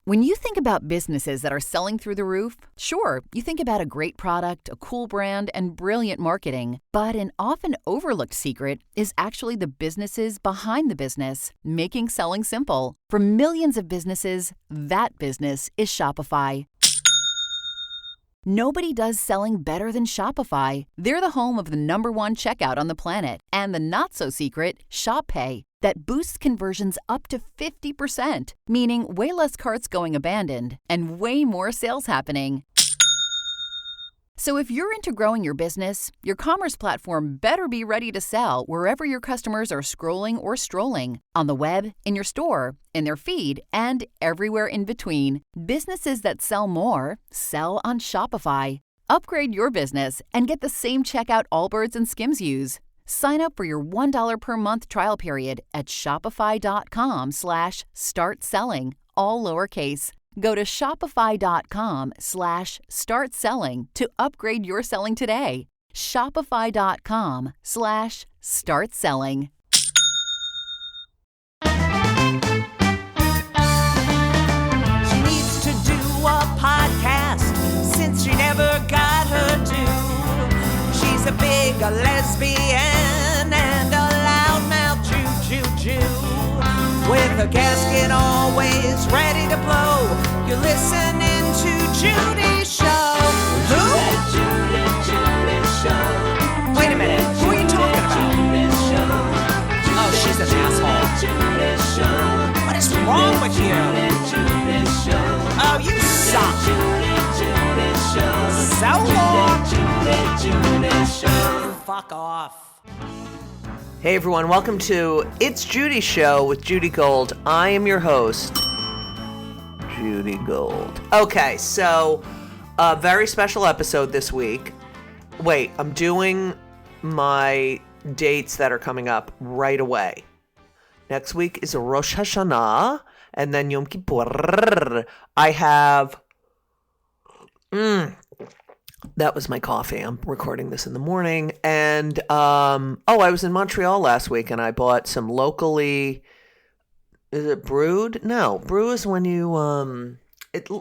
When you think about businesses that are selling through the roof, sure, you think about a great product, a cool brand, and brilliant marketing. But an often overlooked secret is actually the businesses behind the business, making selling simple. For millions of businesses, that business is Shopify. Nobody does selling better than Shopify. They're the home of the #1 checkout on the planet and the not-so-secret Shop Pay that boosts conversions up to 50%, meaning way less carts going abandoned and way more sales happening. So if you're into growing your business, your commerce platform better be ready to sell wherever your customers are scrolling or strolling, on the web, in your store, in their feed, and everywhere in between. Businesses that sell more sell on Shopify. Upgrade your business and get the same checkout Allbirds and Skims use. Sign up for your $1 per month trial period at shopify.com/start selling, all lowercase. Go to shopify.com/start selling to upgrade your selling today. Shopify.com/start selling. She needs to do a podcast since she never got her due. She's a big lesbian and a loudmouth Jew. With a gasket always ready to blow, you're listening to Judy Show. Who? Judy Show. Wait a minute, who are you talking about? Oh, she's an asshole. What is wrong with you? Oh, you suck. So long. Fuck off. Hey everyone, welcome to It's Judy Show with Judy Gold. I am your host, Judy Gold. Okay, so a very special episode this week. Wait, I'm doing my dates that are coming up right away. Next week is Rosh Hashanah, and then Yom Kippur. I have... That was my coffee. I'm recording this in the morning. And, I was in Montreal last week and I bought some locally, is it brewed? No, brew is when you,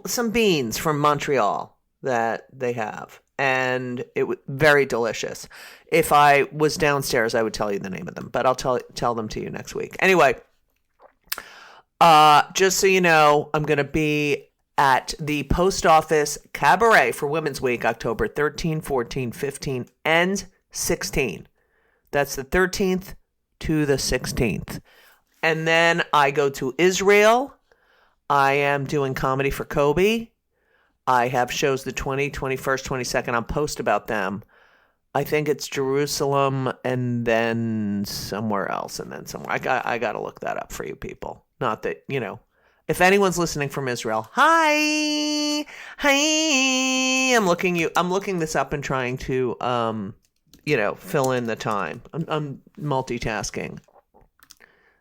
some beans from Montreal that they have. And it was very delicious. If I was downstairs, I would tell you the name of them, but I'll tell them to you next week. Anyway, just so you know, I'm going to be at the Post Office Cabaret for Women's Week, October 13, 14, 15, and 16. That's the 13th to the 16th. And then I go to Israel. I am doing Comedy for Kobe. I have shows the 20, 21st, 22nd. I'll post about them. I think it's Jerusalem and then somewhere else and then somewhere. I got to look that up for you people. Not that, if anyone's listening from Israel, hi, I'm looking this up and trying to, fill in the time. I'm multitasking.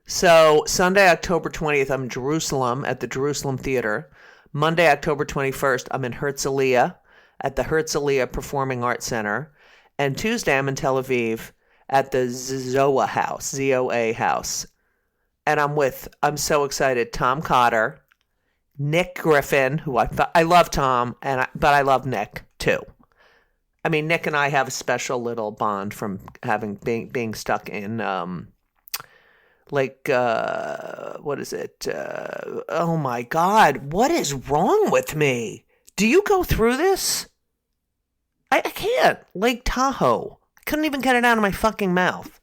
So Sunday, October 20th, I'm in Jerusalem at the Jerusalem Theater. Monday, October 21st, I'm in Herzliya at the Herzliya Performing Arts Center. And Tuesday, I'm in Tel Aviv at the Zoa House, ZOA House. And I'm so excited, Tom Cotter, Nick Griffin, who I love Tom, but I love Nick too. I mean, Nick and I have a special little bond from being stuck in, what is it? Oh my God, what is wrong with me? Do you go through this? I can't. Lake Tahoe. I couldn't even get it out of my fucking mouth.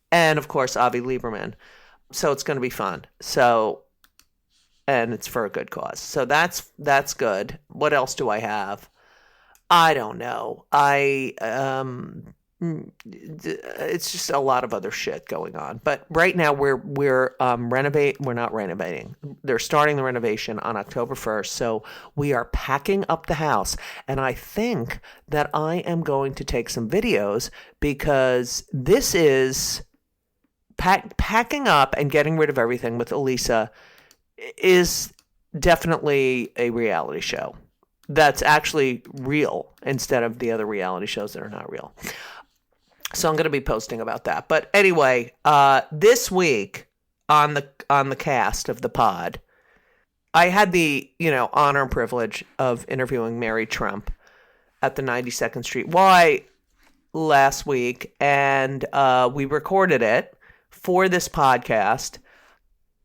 And of course, Avi Lieberman. So it's going to be fun. And it's for a good cause. So that's good. What else do I have? I don't know. It's just a lot of other shit going on. But right now we're not renovating. They're starting the renovation on October 1st. So we are packing up the house. And I think that I am going to take some videos because this is packing up and getting rid of everything with Elisa is definitely a reality show that's actually real instead of the other reality shows that are not real. So I'm going to be posting about that. But anyway, this week on the cast of the pod, I had the, honor and privilege of interviewing Mary Trump at the 92nd Street Y last week, and we recorded it for this podcast.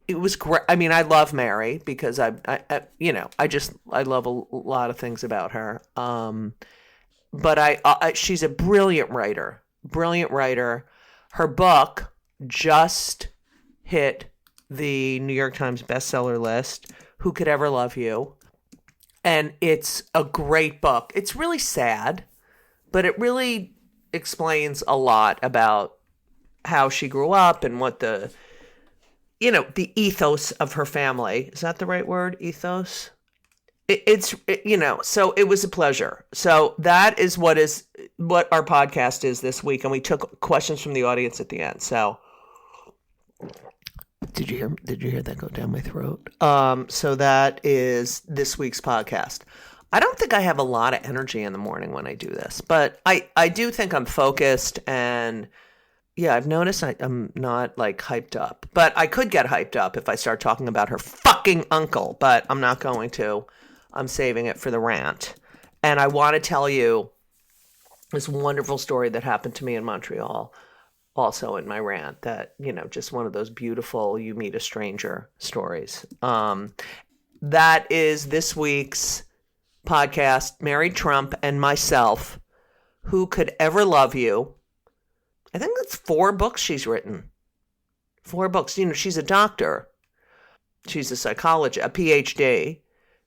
It was great. I mean, I love Mary because I love a lot of things about her. But she's a brilliant writer. Her book just hit the New York Times bestseller list. Who Could Ever Love You? And it's a great book. It's really sad, but it really explains a lot about how she grew up and what the ethos of her family. Is that the right word? Ethos? So it was a pleasure. So that is what our podcast is this week. And we took questions from the audience at the end. So did you hear that go down my throat? So that is this week's podcast. I don't think I have a lot of energy in the morning when I do this, but I do think I'm focused, and yeah, I've noticed I'm not like hyped up, but I could get hyped up if I start talking about her fucking uncle, but I'm not going to. I'm saving it for the rant. And I want to tell you this wonderful story that happened to me in Montreal, also in my rant, that, just one of those beautiful you meet a stranger stories. That is this week's podcast, Mary Trump and myself. Who Could Ever Love You? I think that's 4 books she's written. 4 books. She's a doctor. She's a psychologist, a PhD,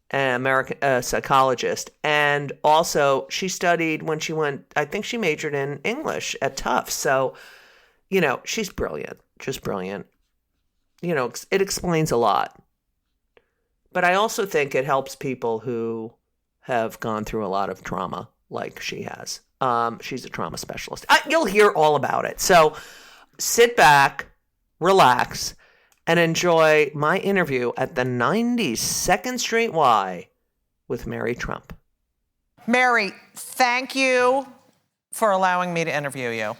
an American psychologist. And also she studied when she went, I think she majored in English at Tufts. So, she's brilliant, just brilliant. It explains a lot. But I also think it helps people who have gone through a lot of trauma like she has. She's a trauma specialist. You'll hear all about it. So sit back, relax, and enjoy my interview at the 92nd Street Y with Mary Trump. Mary, thank you for allowing me to interview you.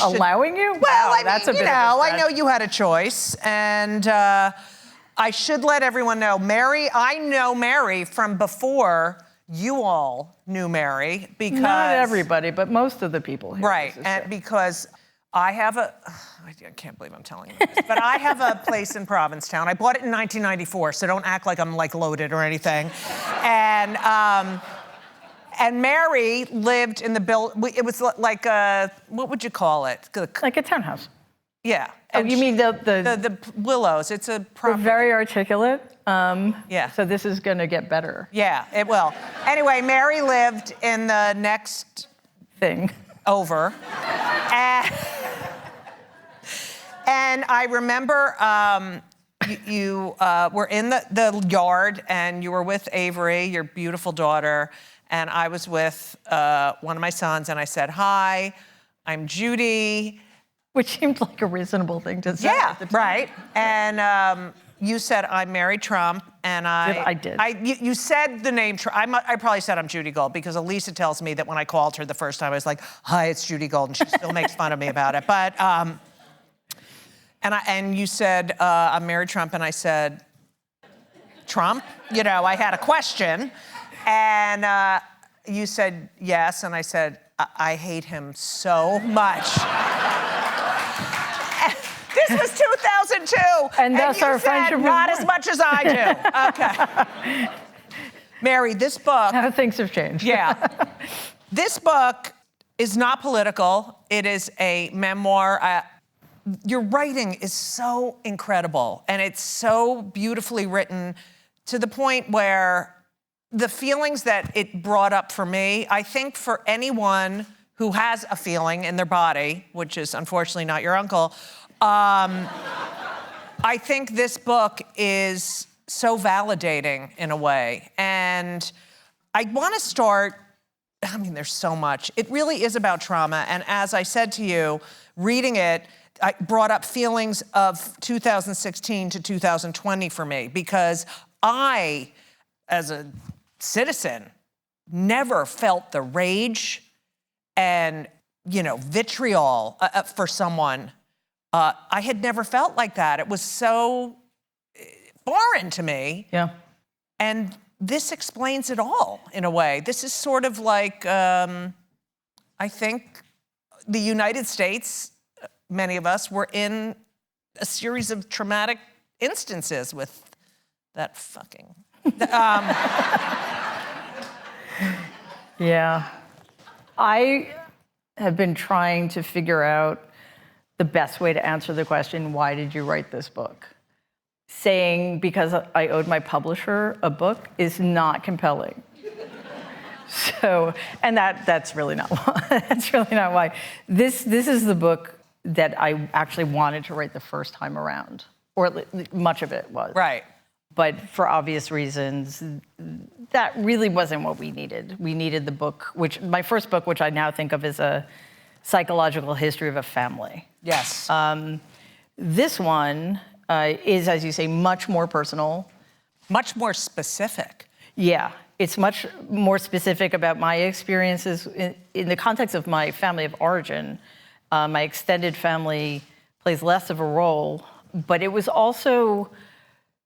Allowing you? Well, wow, that's a bit of a stretch. I know you had a choice, and I should let everyone know, I know Mary from before you all knew Mary, because not everybody, but most of the people here. Right, and because I have I can't believe I'm telling you this, but I have a place in Provincetown. I bought it in 1994, so don't act like I'm loaded or anything. And Mary lived in the it was like a, what would you call it? Like a townhouse. Yeah. Oh, you mean the Willows? It's a property. We're very articulate. Yeah. So this is going to get better. Yeah, it will. Anyway, Mary lived in the next thing over, and I remember you were in the yard, and you were with Avery, your beautiful daughter, and I was with one of my sons, and I said, "Hi, I'm Judy." Which seemed like a reasonable thing to say. Yeah, right. And you said, "I'm Mary Trump," and I did. You said the name. I probably said I'm Judy Gold, because Elisa tells me that when I called her the first time, I was like, "Hi, it's Judy Gold," and she still makes fun of me about it. But and you said, "I'm Mary Trump," and I said, "Trump?" I had a question, and you said yes, and I said, I hate him so much." This was 2002. And thus our friendship was not born. as much as I do. Okay. Mary, this book. How things have changed. Yeah. This book is not political. It is a memoir. Your writing is so incredible, and it's so beautifully written, to the point where the feelings that it brought up for me, I think for anyone who has a feeling in their body, which is unfortunately not your uncle, I think this book is so validating in a way. And I want to start, there's so much. It really is about trauma. And as I said to you, reading it, I brought up feelings of 2016 to 2020 for me, because I, as a citizen, never felt the rage and, vitriol for someone. I had never felt like that. It was so foreign to me. Yeah. And this explains it all, in a way. This is sort of like, I think, the United States, many of us, were in a series of traumatic instances with that fucking. Yeah. I have been trying to figure out the best way to answer the question, why did you write this book? Saying because I owed my publisher a book is not compelling. So, and that's really not why. That's really not why. This is the book that I actually wanted to write the first time around, or much of it was. Right. But for obvious reasons, that really wasn't what we needed. We needed the book, my first book, which I now think of as a psychological history of a family. Yes. This one is, as you say, much more personal. Much more specific. Yeah, it's much more specific about my experiences in the context of my family of origin. My extended family plays less of a role, but it was also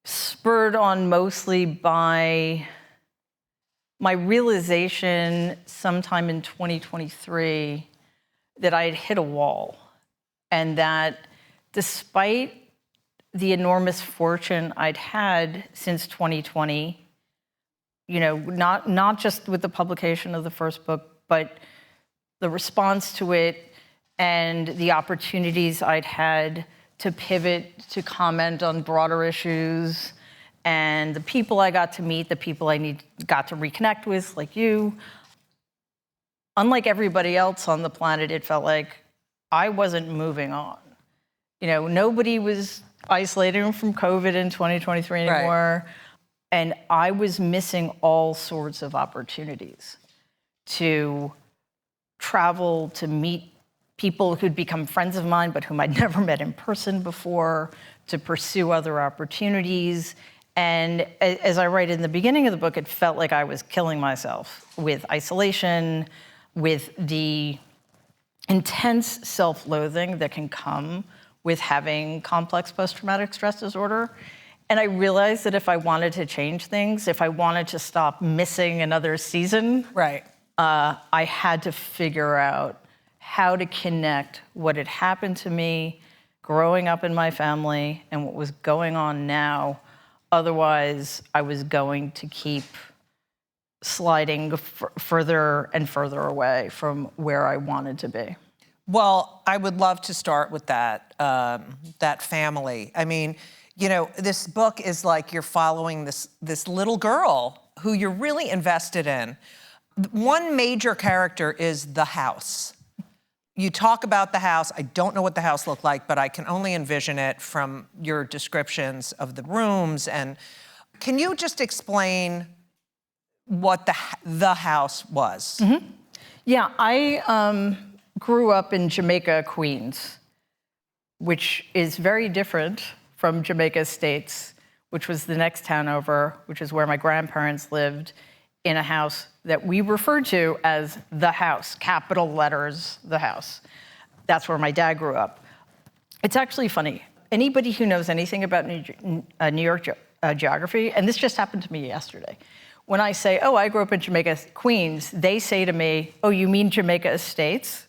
spurred on mostly by my realization sometime in 2023 that I had hit a wall, and that despite the enormous fortune I'd had since 2020, not just with the publication of the first book, but the response to it and the opportunities I'd had to pivot, to comment on broader issues, and the people I got to meet, the people I got to reconnect with, like you. Unlike everybody else on the planet, it felt like I wasn't moving on. Nobody was isolating from COVID in 2023 anymore. Right. And I was missing all sorts of opportunities to travel, to meet people who'd become friends of mine, but whom I'd never met in person before, to pursue other opportunities. And as I write in the beginning of the book, it felt like I was killing myself with isolation, with the intense self-loathing that can come with having complex post-traumatic stress disorder. And I realized that if I wanted to change things, if I wanted to stop missing another season, right, I had to figure out how to connect what had happened to me growing up in my family and what was going on now. Otherwise, I was going to keep sliding further and further away from where I wanted to be. Well, I would love to start with that family. I mean, this book is like you're following this little girl who you're really invested in. One major character is the house. You talk about the house. I don't know what the house looked like, but I can only envision it from your descriptions of the rooms. And can you just explain what the house was? Mm-hmm. Yeah, I grew up in Jamaica, Queens, which is very different from Jamaica Estates, which was the next town over, which is where my grandparents lived, in a house that we referred to as the house, capital letters, the house. That's where my dad grew up. It's actually funny. Anybody who knows anything about New York geography, and this just happened to me yesterday, when I say, oh, I grew up in Jamaica, Queens, they say to me, oh, you mean Jamaica Estates?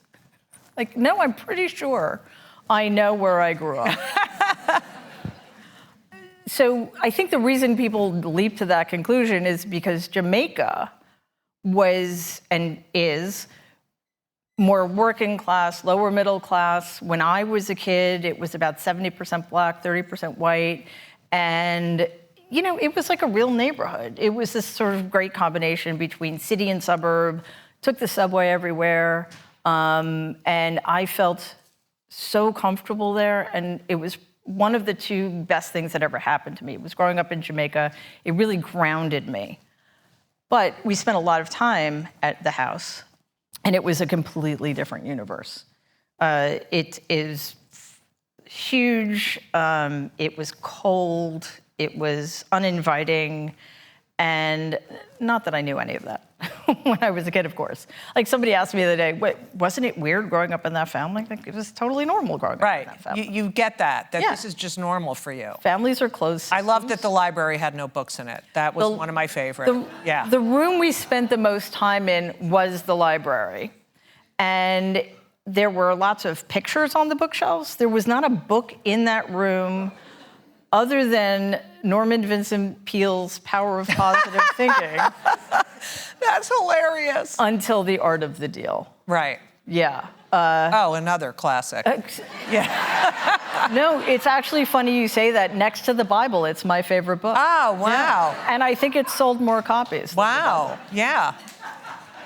Like, no, I'm pretty sure I know where I grew up. So I think the reason people leap to that conclusion is because Jamaica was and is more working class, lower middle class. When I was a kid, it was about 70% black, 30% white. And, it was like a real neighborhood. It was this sort of great combination between city and suburb, took the subway everywhere. And I felt so comfortable there. And it was one of the two best things that ever happened to me. It was growing up in Jamaica. It really grounded me. But we spent a lot of time at the house, and it was a completely different universe. It is huge. It was cold. It was uninviting. And not that I knew any of that when I was a kid, of course. Like somebody asked me the other day, wait, wasn't it weird growing up in that family? Like, it was totally normal growing up in that family. You get that Yeah. this is just normal for you. Families are close. I love that the library had no books in it. That was one of my favorites. The room we spent the most time in was the library. And there were lots of pictures on the bookshelves. There was not a book in that room other than Norman Vincent Peale's Power of Positive Thinking That's hilarious. until The Art of the Deal. Right. Yeah. Another classic. No, it's actually funny you say that. Next to the Bible, it's my favorite book. Oh, wow. Yeah. And I think it's sold more copies. Wow. Yeah.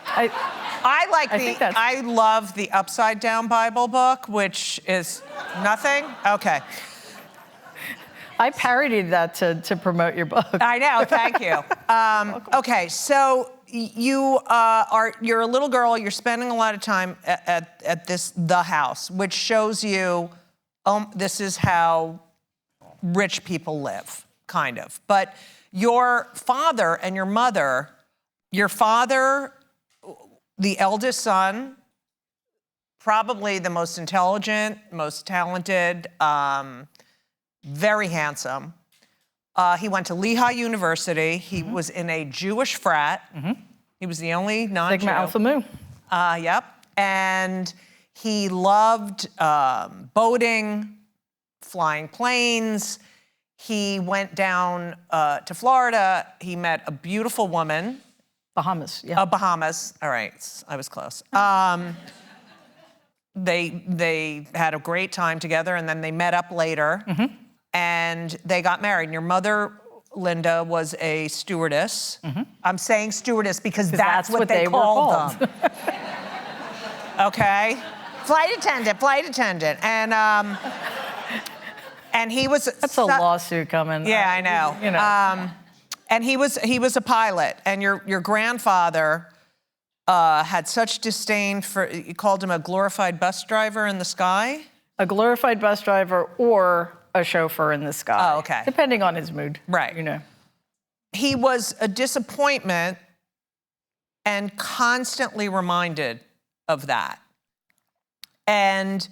I love the Upside Down Bible book, which is nothing. Okay. I parodied that to promote your book. I know. Thank you. Okay. So you're a little girl. You're spending a lot of time at the house, which shows you this is how rich people live, kind of. But your father and your mother, your father, the eldest son, probably the most intelligent, most talented, very handsome. He went to Lehigh University. He was in a Jewish frat. He was the only non-Jew. Sigma Alpha Mu. Yep. And he loved boating, flying planes. He went down to Florida. He met a beautiful woman. Bahamas, yeah. Bahamas. All right, I was close. They had a great time together, and then they met up later, and they got married. And your mother, Linda, was a stewardess. I'm saying stewardess because that's what they called them. Okay, flight attendant, and he was. That's a lawsuit coming. Yeah, I know. You know. And he was a pilot, and your grandfather had such disdain for, you called him a glorified bus driver in the sky? A glorified bus driver or a chauffeur in the sky. Oh, okay. Depending on his mood. Right. You know. He was a disappointment and constantly reminded of that. And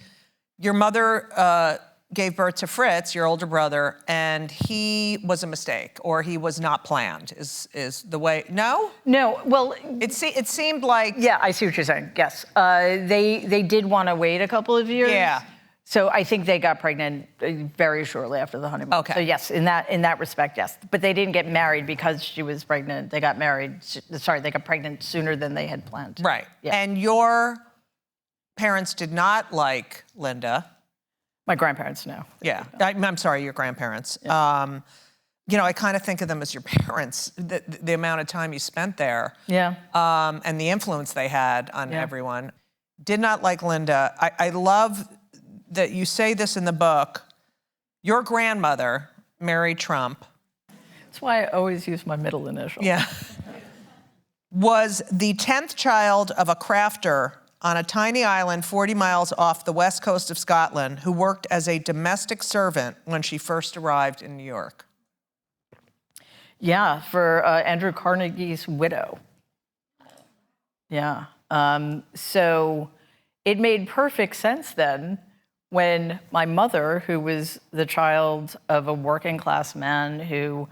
your mother gave birth to Fritz, your older brother, and he was a mistake, or he was not planned, is the way. No? No, well. It seemed like. Yeah, I see what you're saying, yes. They did want to wait a couple of years. Yeah. So I think they got pregnant very shortly after the honeymoon. Okay. So yes, in that respect, yes. But they didn't get married because she was pregnant. They got they got pregnant sooner than they had planned. Right. Yeah. And your parents did not like Linda. My grandparents, no. Yeah. I'm sorry, your grandparents. Yeah. I kind of think of them as your parents, the amount of time you spent there. Yeah. And the influence they had on everyone. Did not like Linda. I love that you say this in the book. Your grandmother, Mary Trump. That's why I always use my middle initial. Yeah. Was the 10th child of a crafter on a tiny island 40 miles off the west coast of Scotland who worked as a domestic servant when she first arrived in New York. Yeah, for Andrew Carnegie's widow. Yeah. So it made perfect sense then when my mother, who was the child of a working class man who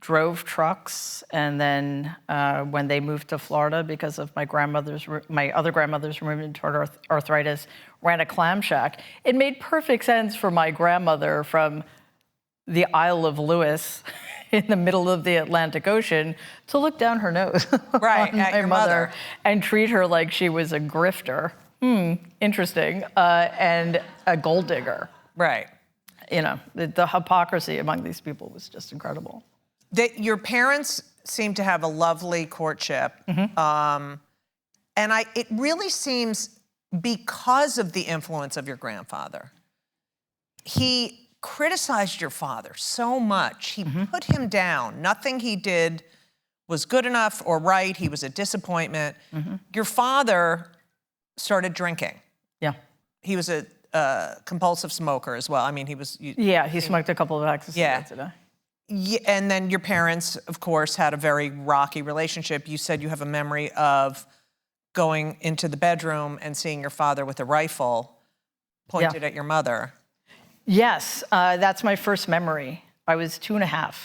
drove trucks, and then when they moved to Florida because of my other grandmother's rheumatoid arthritis, ran a clam shack. It made perfect sense for my grandmother from the Isle of Lewis in the middle of the Atlantic Ocean to look down her nose right, on at my your mother mother and treat her like she was a grifter. Interesting. And a gold digger. Right. You know, the hypocrisy among these people was just incredible. Your parents seem to have a lovely courtship. And it really seems because of the influence of your grandfather. He criticized your father so much. He put him down. Nothing he did was good enough or right. He was a disappointment. Your father started drinking. Yeah. He was a compulsive smoker as well. I mean, he was... he smoked a couple of packs of cigarettes a day. And then your parents, of course, had a very rocky relationship. You said you have a memory of going into the bedroom and seeing your father with a rifle pointed at your mother. Yes, that's my first memory. I was 2.5.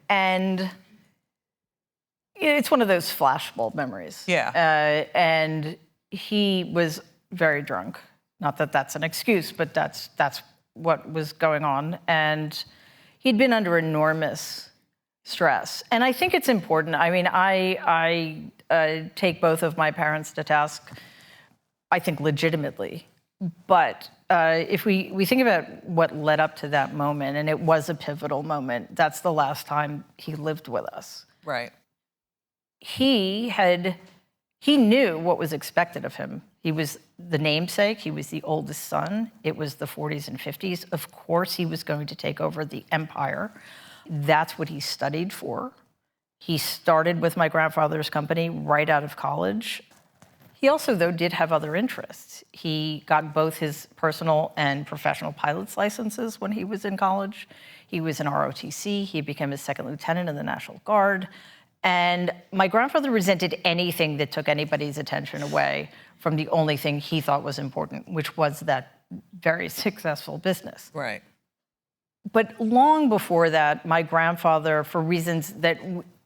And it's one of those flashbulb memories. Yeah. And he was very drunk. Not that that's an excuse, but that's what was going on. And he'd been under enormous stress. And I think it's important. I mean, I take both of my parents to task, I think, legitimately. But if we think about what led up to that moment, and it was a pivotal moment, that's the last time he lived with us. Right. He knew what was expected of him. He was the namesake. He was the oldest son. It was the 40s and 50s. Of course, he was going to take over the empire. That's what he studied for. He started with my grandfather's company right out of college. He also, though, did have other interests. He got both his personal and professional pilot's licenses when he was in college. He was in ROTC. He became a second lieutenant in the National Guard. And my grandfather resented anything that took anybody's attention away from the only thing he thought was important, which was that very successful business. Right. But long before that, my grandfather, for reasons that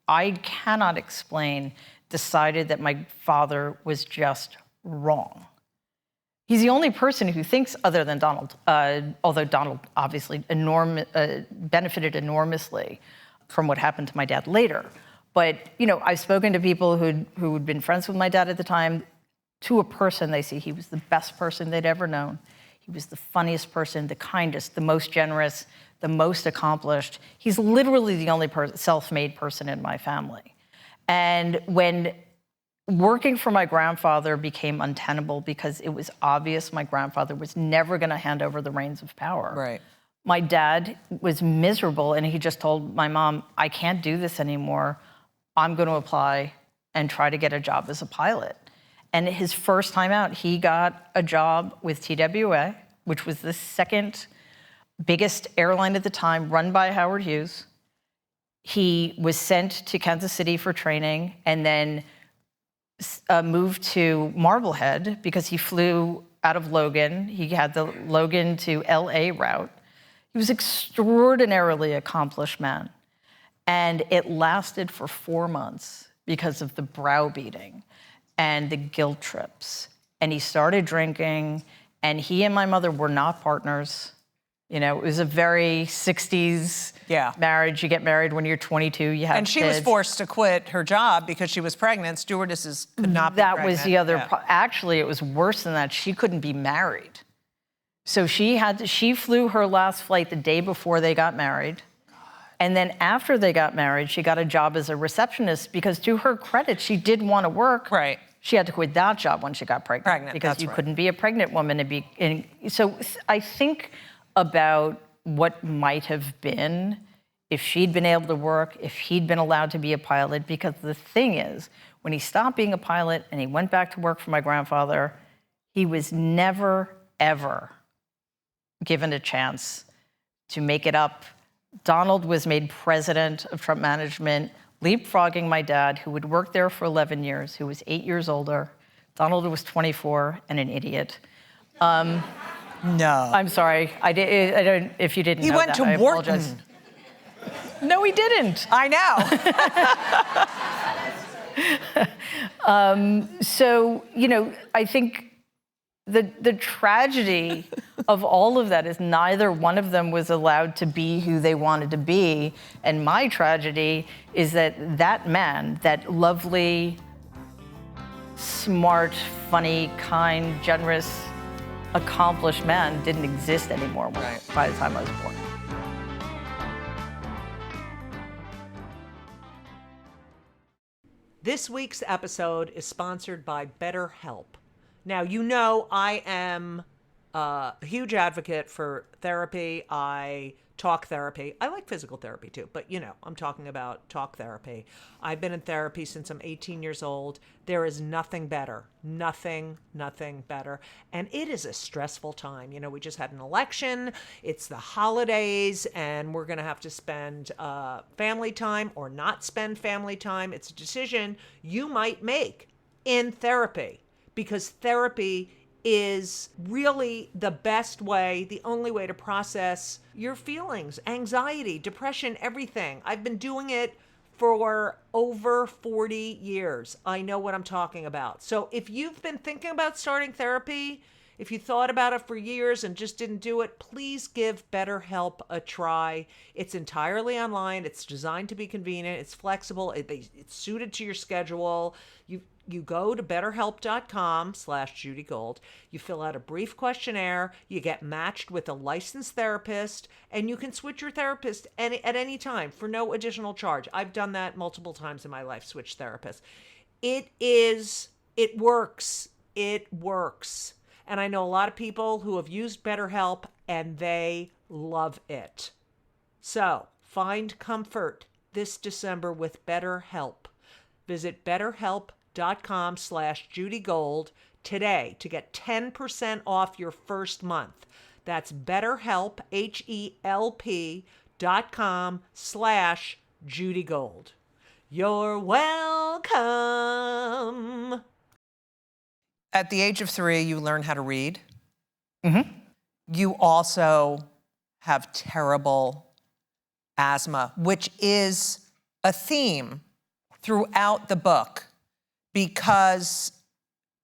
I cannot explain, decided that my father was just wrong. He's the only person who thinks other than Donald, although Donald obviously benefited enormously from what happened to my dad later. But, you know, I've spoken to people who'd been friends with my dad at the time. To a person, they see he was the best person they'd ever known. He was the funniest person, the kindest, the most generous, the most accomplished. He's literally the only self-made person in my family. And when working for my grandfather became untenable because it was obvious my grandfather was never going to hand over the reins of power. Right. My dad was miserable, and he just told my mom, I can't do this anymore. I'm going to apply and try to get a job as a pilot. And his first time out, he got a job with TWA, which was the second biggest airline at the time, run by Howard Hughes. He was sent to Kansas City for training and then moved to Marblehead because he flew out of Logan. He had the Logan to LA route. He was an extraordinarily accomplished man. And it lasted for 4 months because of the browbeating and the guilt trips. And he started drinking, and he and my mother were not partners. You know, it was a very 60s marriage. You get married when you're 22, you have And she kids. was forced to quit her job because she was pregnant. Stewardesses could not be pregnant. That was the other actually, it was worse than that. She couldn't be married. So she flew her last flight the day before they got married. And then after they got married, she got a job as a receptionist because, to her credit, she did want to work. Right. She had to quit that job when she got pregnant because you couldn't be a pregnant woman and be. So I think about what might have been if she'd been able to work, if he'd been allowed to be a pilot. Because the thing is, when he stopped being a pilot and he went back to work for my grandfather, he was never, ever given a chance to make it up. Donald was made president of Trump Management, leapfrogging my dad, who had worked there for 11 years, who was 8 years older. Donald was 24 and an idiot. No. I'm sorry. I don't. If you didn't know that, He went to Wharton. Apologize. No, he didn't. I know. So, you know, I think the tragedy of all of that is neither one of them was allowed to be who they wanted to be. And my tragedy is that that man, that lovely, smart, funny, kind, generous, accomplished man didn't exist anymore by the time I was born. This week's episode is sponsored by BetterHelp. Now, you know I am a huge advocate for therapy. I talk therapy. I like physical therapy too, but I'm talking about talk therapy. I've been in therapy since I'm 18 years old. There is nothing better. Nothing better. And it is a stressful time. We just had an election. It's the holidays, and we're going to have to spend family time or not spend family time. It's a decision you might make in therapy, because therapy is really the best way, the only way to process your feelings, anxiety, depression, everything. I've been doing it for over 40 years. I know what I'm talking about. So if you've been thinking about starting therapy, if you thought about it for years and just didn't do it, please give BetterHelp a try. It's entirely online. It's designed to be convenient. It's flexible. It's suited to your schedule. You go to betterhelp.com/JudyGold. You fill out a brief questionnaire. You get matched with a licensed therapist, and you can switch your therapist at any time for no additional charge. I've done that multiple times in my life, switch therapists. It works. It works. And I know a lot of people who have used BetterHelp, and they love it. So find comfort this December with BetterHelp. Visit betterhelp.com/JudyGold today to get 10% off your first month. That's BetterHelp, HELP.com/JudyGold. You're welcome. At the age of 3, you learn how to read. Mm-hmm. You also have terrible asthma, which is a theme throughout the book, because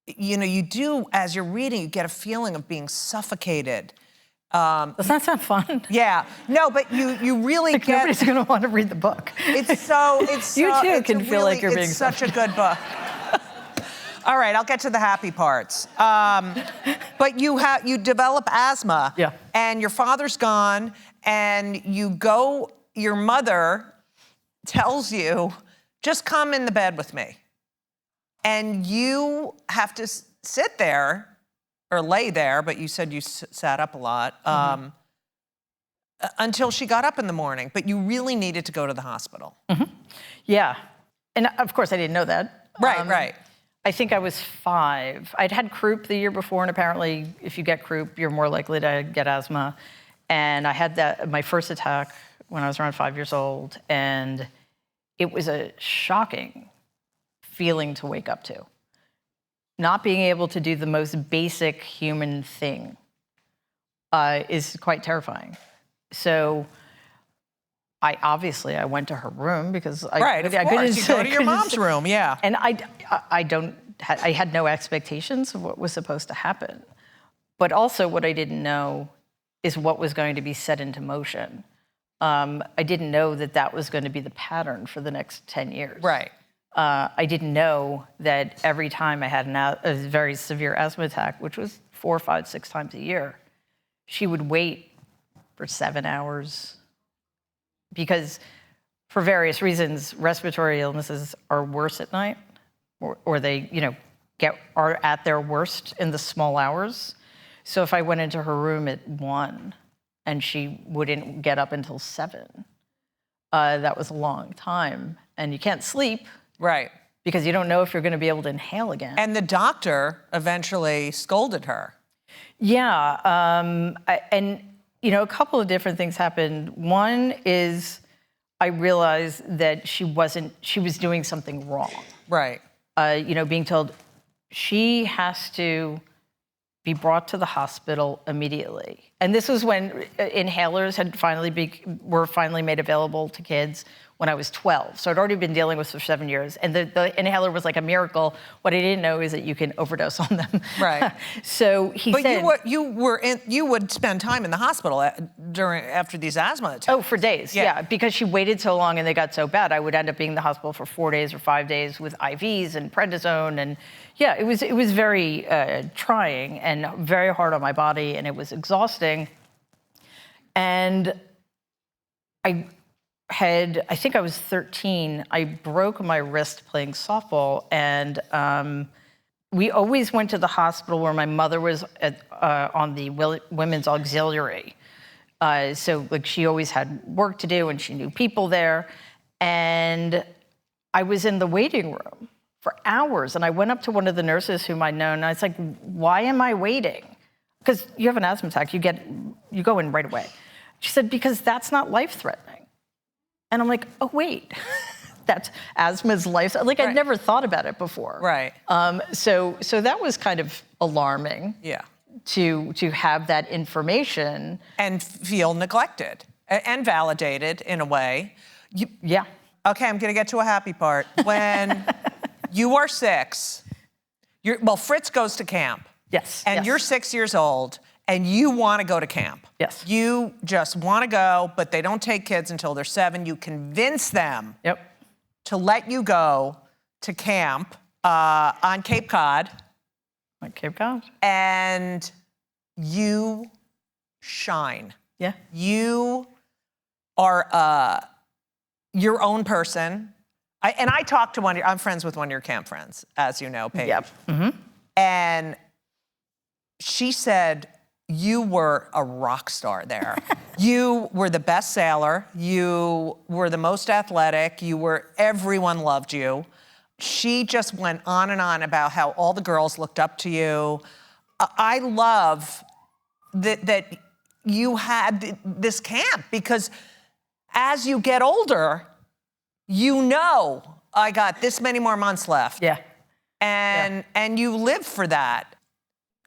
you do, as you're reading, you get a feeling of being suffocated. Does that sound fun? Yeah, no, but you really like get. Nobody's going to want to read the book. You too can feel like you're being. It's such a good book. All right, I'll get to the happy parts. But you develop asthma. Yeah. And your father's gone, and your mother tells you, just come in the bed with me. And you have to sit there, or lay there, but you said you sat up a lot, until she got up in the morning. But you really needed to go to the hospital. Mm-hmm. Yeah. And of course, I didn't know that. Right. I think I was 5. I'd had croup the year before, and apparently if you get croup, you're more likely to get asthma. And I had my first attack when I was around 5 years old, and it was a shocking feeling to wake up to. Not being able to do the most basic human thing is quite terrifying. So I went to her room because of course, you go to your mom's room, yeah. And I had no expectations of what was supposed to happen. But also what I didn't know is what was going to be set into motion. I didn't know that was going to be the pattern for the next 10 years. Right. I didn't know that every time I had a very severe asthma attack, which was 4, 5, 6 times a year, she would wait for 7 hours. Because for various reasons, respiratory illnesses are worse at night, or they, are at their worst in the small hours. So if I went into her room at 1 and she wouldn't get up until 7, that was a long time. And you can't sleep. Right. Because you don't know if you're going to be able to inhale again. And the doctor eventually scolded her. Yeah. A couple of different things happened. One is I realized that she was doing something wrong. Right. Being told she has to be brought to the hospital immediately. And this was when inhalers were finally made available to kids when I was 12. So I'd already been dealing with for 7 years. And the inhaler was like a miracle. What I didn't know is that you can overdose on them. Right. So he said... But you would spend time in the hospital after these asthma attacks. Oh, for days, yeah. Because she waited so long and they got so bad, I would end up being in the hospital for 4 days or 5 days with IVs and prednisone. And yeah, it was very trying and very hard on my body, and it was exhausting. And I think I was 13, I broke my wrist playing softball, and we always went to the hospital where my mother was on the women's auxiliary. So like she always had work to do and she knew people there. And I was in the waiting room for hours. And I went up to one of the nurses whom I'd known. And I was like, why am I waiting? Because you have an asthma attack, you go in right away. She said, because that's not life-threatening. And I'm like, oh, wait, that's asthma's life. Like I'd never thought about it before. Right. So that was kind of alarming. Yeah. To have that information. And feel neglected and validated in a way. Yeah. Okay, I'm going to get to a happy part. When you are 6, Fritz goes to camp. Yes. And you're 6 years old, and you want to go to camp. Yes. You just want to go, but they don't take kids until they're 7. You convince them to let you go to camp on Cape Cod. On Cape Cod. And you shine. Yeah. You are your own person. I talked to I'm friends with one of your camp friends, as you know, Paige. Yep. Mm-hmm. And she said you were a rock star there. You were the best sailor. You were the most athletic. Everyone loved you. She just went on and on about how all the girls looked up to you. I love that you had this camp, because as you get older, you know, I got this many more months left. Yeah. And you live for that.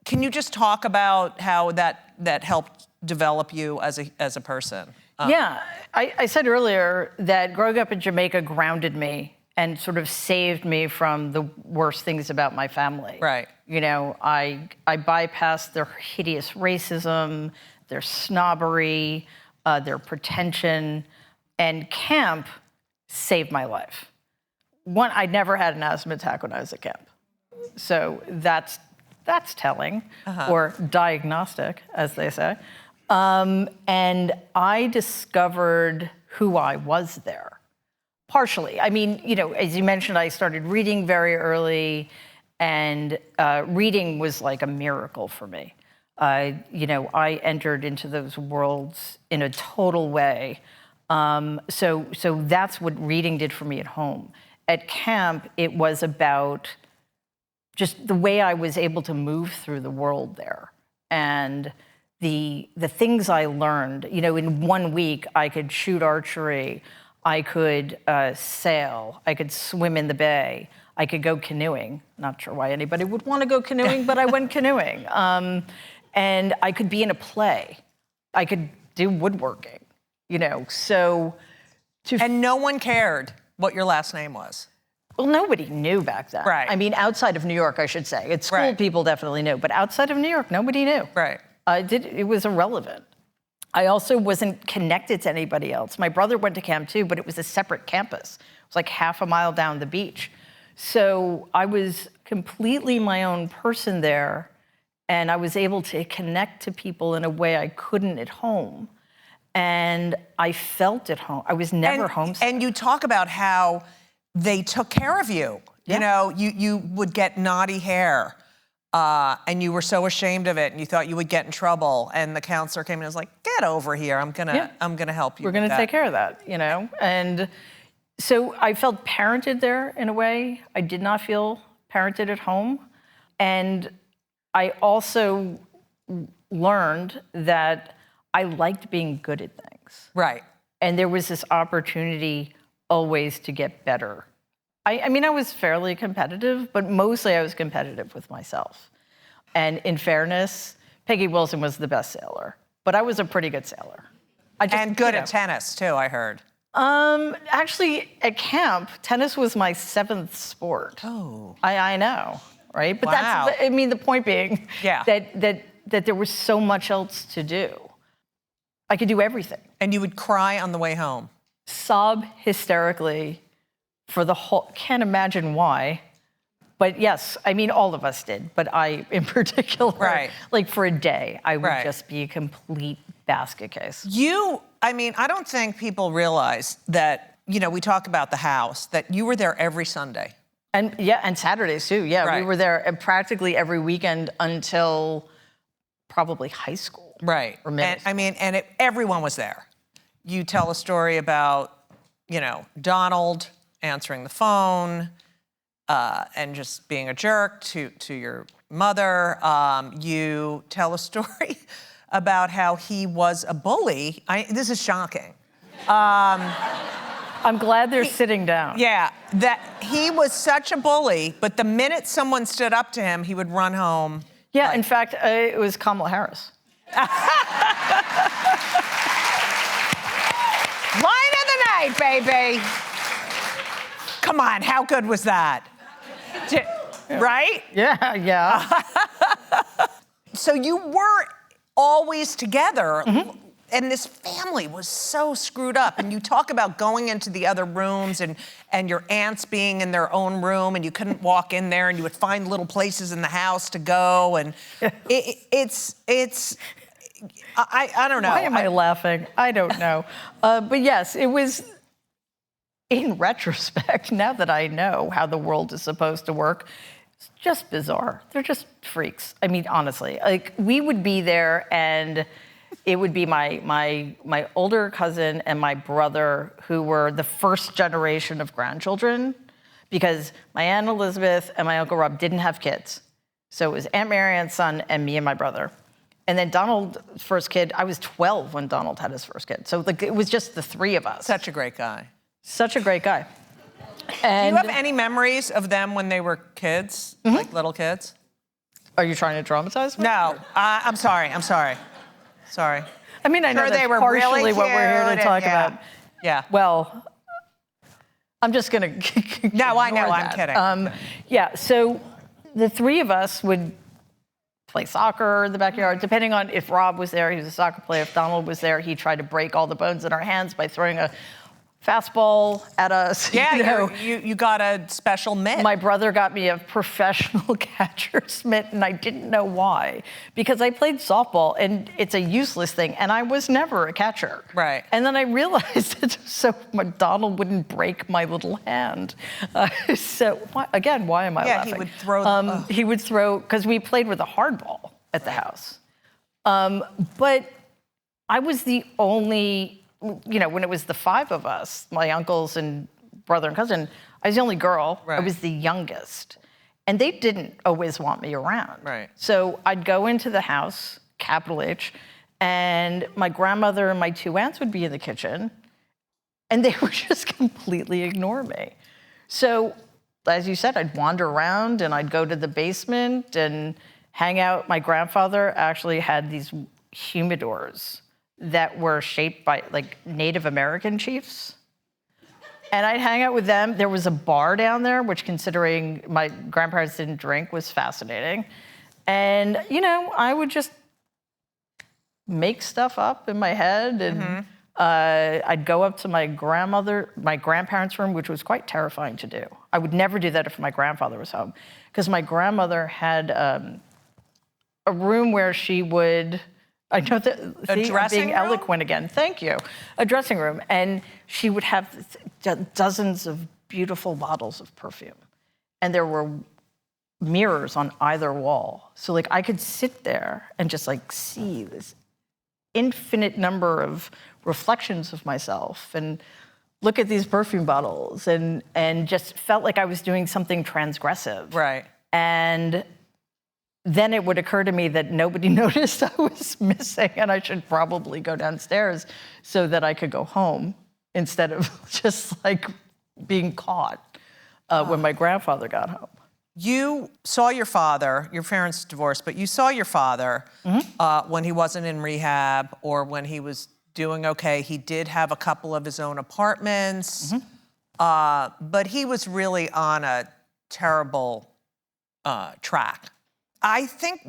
Can you just talk about how that helped develop you as a person? Yeah, I said earlier that growing up in Jamaica grounded me and sort of saved me from the worst things about my family. Right. You know, I bypassed their hideous racism, their snobbery, their pretension, and camp saved my life. One, I never had an asthma attack when I was at camp. So that's telling, or diagnostic, as they say. And I discovered who I was there, partially. I mean, you know, as you mentioned, I started reading very early, and reading was like a miracle for me. You know, I entered into those worlds in a total way. So that's what reading did for me at home. At camp, it was about just the way I was able to move through the world there. And the things I learned, you know, in 1 week, I could shoot archery, I could sail, I could swim in the bay, I could go canoeing. Not sure why anybody would want to go canoeing, but I went canoeing. And I could be in a play. I could do woodworking, you know, so. And no one cared what your last name was. Well, nobody knew back then. Right. I mean, outside of New York, I should say. At school, people definitely knew, but outside of New York, nobody knew. Right. It was irrelevant. I also wasn't connected to anybody else. My brother went to camp too, but it was a separate campus. It was like half a mile down the beach. So I was completely my own person there, and I was able to connect to people in a way I couldn't at home. And I felt at home. I was never homesick. And you talk about how they took care of you. Yeah. You know, you would get knotty hair, and you were so ashamed of it, and you thought you would get in trouble. And the counselor came in and was like, "Get over here. I'm gonna help you. We're gonna take care of that." You know, and so I felt parented there in a way. I did not feel parented at home, and I also learned that I liked being good at things. Right. And there was this opportunity always to get better. I mean, I was fairly competitive, but mostly I was competitive with myself. And in fairness, Peggy Wilson was the best sailor, but I was a pretty good sailor. And good at tennis too, I heard. Actually, at camp, tennis was my 7th sport. Oh. I know, right? But Wow. that's, I mean, the point being Yeah. that there was so much else to do. I could do everything. And you would cry on the way home. Sob hysterically for the whole, can't imagine why. But yes, I mean, all of us did, but I in particular, Right. like for a day, I would Right. just be a complete basket case. I mean, I don't think people realize that, you know, we talk about the house, that you were there every Sunday. And Saturdays too. Yeah, Right. we were there practically every weekend until probably high school. Right. Or middle And, I mean, and everyone was there. You tell a story about, Donald answering the phone and just being a jerk to your mother. You tell a story about how he was a bully. This is shocking. I'm glad they're sitting down. Yeah, that he was such a bully, but the minute someone stood up to him, he would run home. Yeah, in fact, it was Kamala Harris. Line of the night, baby. Come on, how good was that? Right? Yeah, yeah. So you were always together, and this family was so screwed up. And you talk about going into the other rooms and your aunts being in their own room, and you couldn't walk in there, and you would find little places in the house to go. And I don't know. Why am I laughing? I don't know. But yes, it was, in retrospect, now that I know how the world is supposed to work, it's just bizarre. They're just freaks. I mean, honestly, like we would be there and it would be my older cousin and my brother who were the first generation of grandchildren because my Aunt Elizabeth and my Uncle Rob didn't have kids. So it was Aunt Marianne's son and me and my brother. And then Donald's first kid, I was 12 when Donald had his first kid. So like, it was just the three of us. Such a great guy. Such a great guy. Do And you have any memories of them when they were kids, like little kids? are you trying to traumatize me? No, I'm sorry. Sorry. I mean, I know Sure, that's they were partially really what we're here to cute, talk and about. Yeah. Well, I'm just going to No, I know, I'm kidding. Yeah, so the three of us would play soccer in the backyard, depending on if Rob was there, he was a soccer player. If Donald was there, he tried to break all the bones in our hands by throwing a fastball at us. Yeah, you know. you got a special mitt. My brother got me a professional catcher's mitt, and I didn't know why. Because I played softball, and it's a useless thing, and I was never a catcher. Right. And then I realized that so Donald wouldn't break my little hand. So, why am I laughing? Yeah, he would throw... He would throw, because we played with a hardball at the house. But I was the only... when it was the five of us, my uncles and brother and cousin, I was the only girl. Right. I was the youngest. And they didn't always want me around. Right. So I'd go into the house, capital H, and my grandmother and my two aunts would be in the kitchen, and they would just completely ignore me. So, as you said, I'd wander around, and I'd go to the basement and hang out. My grandfather actually had these humidors that were shaped by like Native American chiefs. And I'd hang out with them. There was a bar down there, which considering my grandparents didn't drink was fascinating. And, I would just make stuff up in my head. And I'd go up to my grandparents' room, which was quite terrifying to do. I would never do that if my grandfather was home. Because my grandmother had a room where she would... I know that I'm being eloquent again. Thank you. A dressing room. And she would have dozens of beautiful bottles of perfume. And there were mirrors on either wall. So like I could sit there and just like see this infinite number of reflections of myself and look at these perfume bottles and just felt like I was doing something transgressive. Right. And then it would occur to me that nobody noticed I was missing and I should probably go downstairs so that I could go home instead of just like being caught when my grandfather got home. You saw your father, your parents divorced, but you saw your father when he wasn't in rehab or when he was doing okay. He did have a couple of his own apartments, but he was really on a terrible track. I think,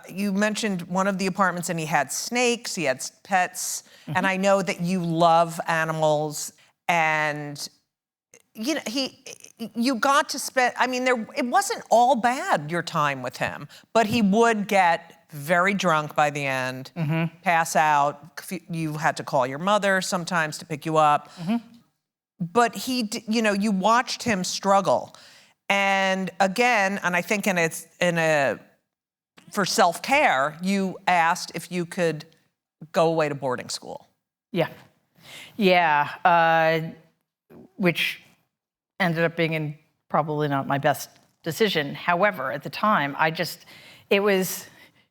you mentioned one of the apartments and he had snakes, he had pets, and I know that you love animals and, you got to spend, it wasn't all bad, your time with him, but he would get very drunk by the end, pass out. You had to call your mother sometimes to pick you up. But you watched him struggle. And again, and I think for self-care, you asked if you could go away to boarding school. Yeah. Which ended up being probably not my best decision. However, at the time, it was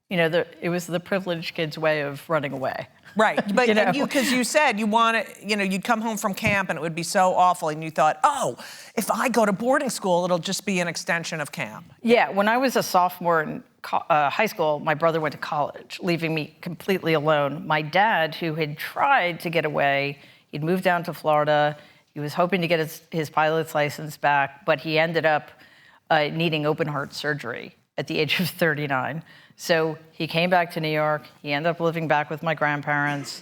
the privileged kid's way of running away. Right, but because you said you want to, you'd come home from camp and it would be so awful, and you thought, oh, if I go to boarding school, it'll just be an extension of camp. Yeah, when I was a sophomore in high school, my brother went to college, leaving me completely alone. My dad, who had tried to get away, he'd moved down to Florida. He was hoping to get his pilot's license back, but he ended up needing open heart surgery at the age of 39. So he came back to New York. He ended up living back with my grandparents,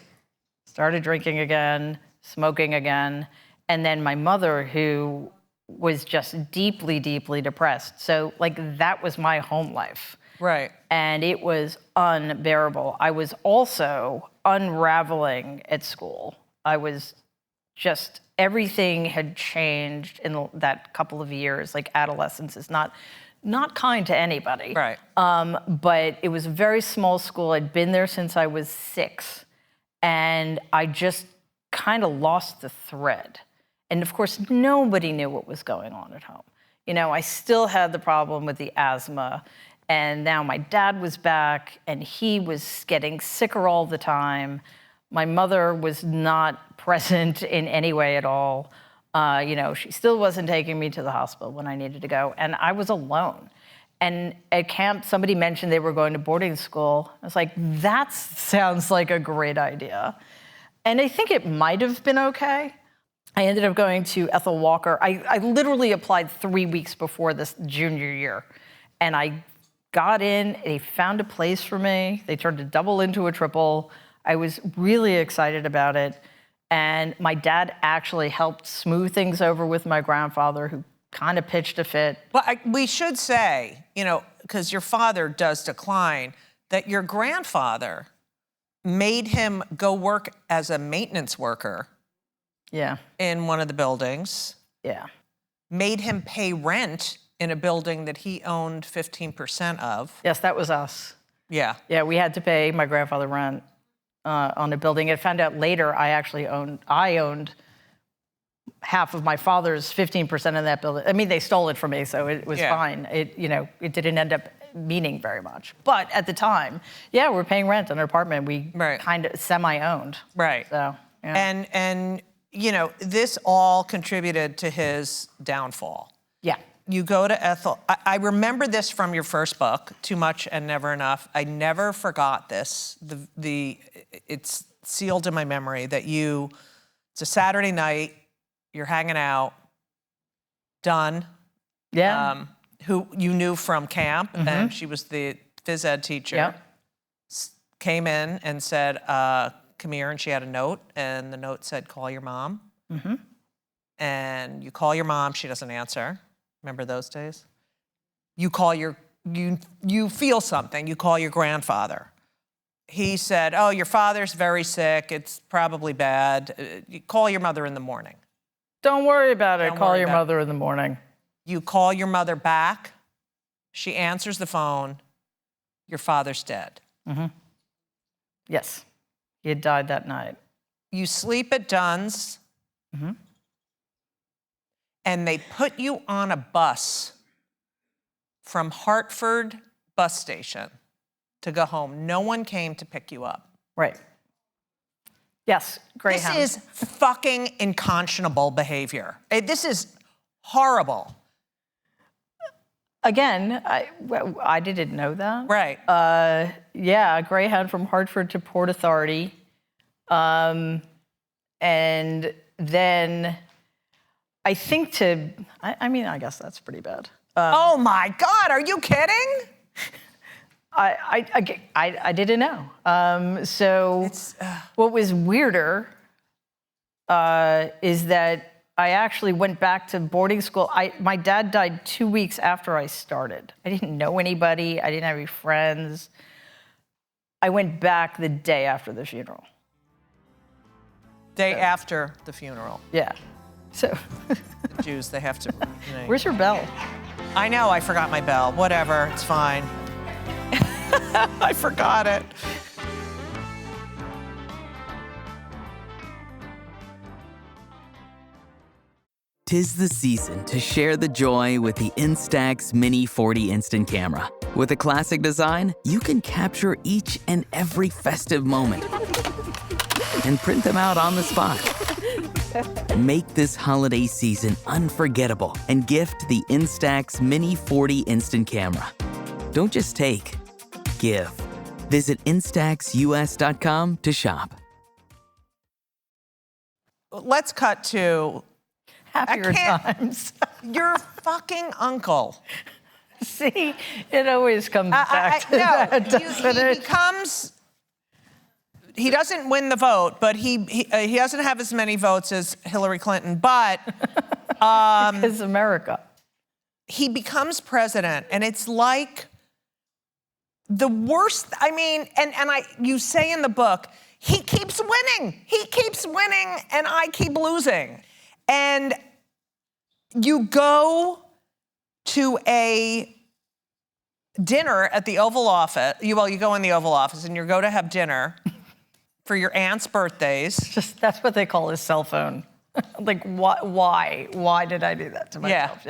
started drinking again, smoking again. And then my mother, who was just deeply, deeply depressed. So that was my home life. Right. And it was unbearable. I was also unraveling at school. Everything had changed in that couple of years. Adolescence is not kind to anybody. Right. But it was a very small school. I'd been there since I was 6. And I just kind of lost the thread. And of course, nobody knew what was going on at home. I still had the problem with the asthma. And now my dad was back, and he was getting sicker all the time. My mother was not present in any way at all. She still wasn't taking me to the hospital when I needed to go, and I was alone. And at camp, somebody mentioned they were going to boarding school. I was like, that sounds like a great idea. And I think it might have been okay. I ended up going to Ethel Walker. I literally applied 3 weeks before this junior year, and I got in. They found a place for me. They turned a double into a triple. I was really excited about it. And my dad actually helped smooth things over with my grandfather, who kind of pitched a fit. Well, we should say, because your father does decline, that your grandfather made him go work as a maintenance worker. Yeah. In one of the buildings. Yeah. Made him pay rent in a building that he owned 15% of. Yes, that was us. Yeah. Yeah, we had to pay my grandfather rent on a building. I found out later I owned half of my father's 15% of that building. I mean, they stole it from me, so it was fine. It didn't end up meaning very much. But at the time, we're paying rent on an apartment we kind of semi-owned. Right. So, yeah. And this all contributed to his downfall. Yeah. You go to Ethel. I remember this from your first book, Too Much and Never Enough. I never forgot this. It's sealed in my memory that it's a Saturday night, you're hanging out, Dunn, who you knew from camp, and she was the phys ed teacher, came in and said, come here, and she had a note, and the note said, call your mom. And you call your mom, she doesn't answer. Remember those days? You call you feel something, you call your grandfather. He said, oh, your father's very sick, it's probably bad. You call your mother in the morning. Don't worry about it, call your mother in the morning. You call your mother back, she answers the phone, your father's dead. Yes, he had died that night. You sleep at Dunn's, and they put you on a bus from Hartford bus station to go home. No one came to pick you up. Right. Yes, Greyhound. This is fucking unconscionable behavior. This is horrible. Again, I didn't know that. Right. Greyhound from Hartford to Port Authority. And then I think I guess that's pretty bad. Oh my God, are you kidding? I didn't know. What was weirder is that I actually went back to boarding school. My dad died 2 weeks after I started. I didn't know anybody. I didn't have any friends. I went back the day after the funeral. Day after the funeral. Yeah. So. The Jews, they have to. Where's your bell? I know I forgot my bell. Whatever, it's fine. I forgot it. Tis the season to share the joy with the Instax Mini 40 Instant Camera. With a classic design, you can capture each and every festive moment and print them out on the spot. Make this holiday season unforgettable and gift the Instax Mini 40 Instant Camera. Don't just take, give. Visit instaxus.com to shop. Let's cut to Happier times. your fucking uncle. See, it always comes back to that, doesn't it? He doesn't win the vote, but he doesn't have as many votes as Hillary Clinton, but Because America. he becomes president, and it's like the worst. I mean, you say in the book, he keeps winning. He keeps winning, and I keep losing. And you go to a dinner at the Oval Office. You go in the Oval Office, and you go to have dinner for your aunt's birthdays. That's what they call his cell phone. Like, why? Why did I do that to myself?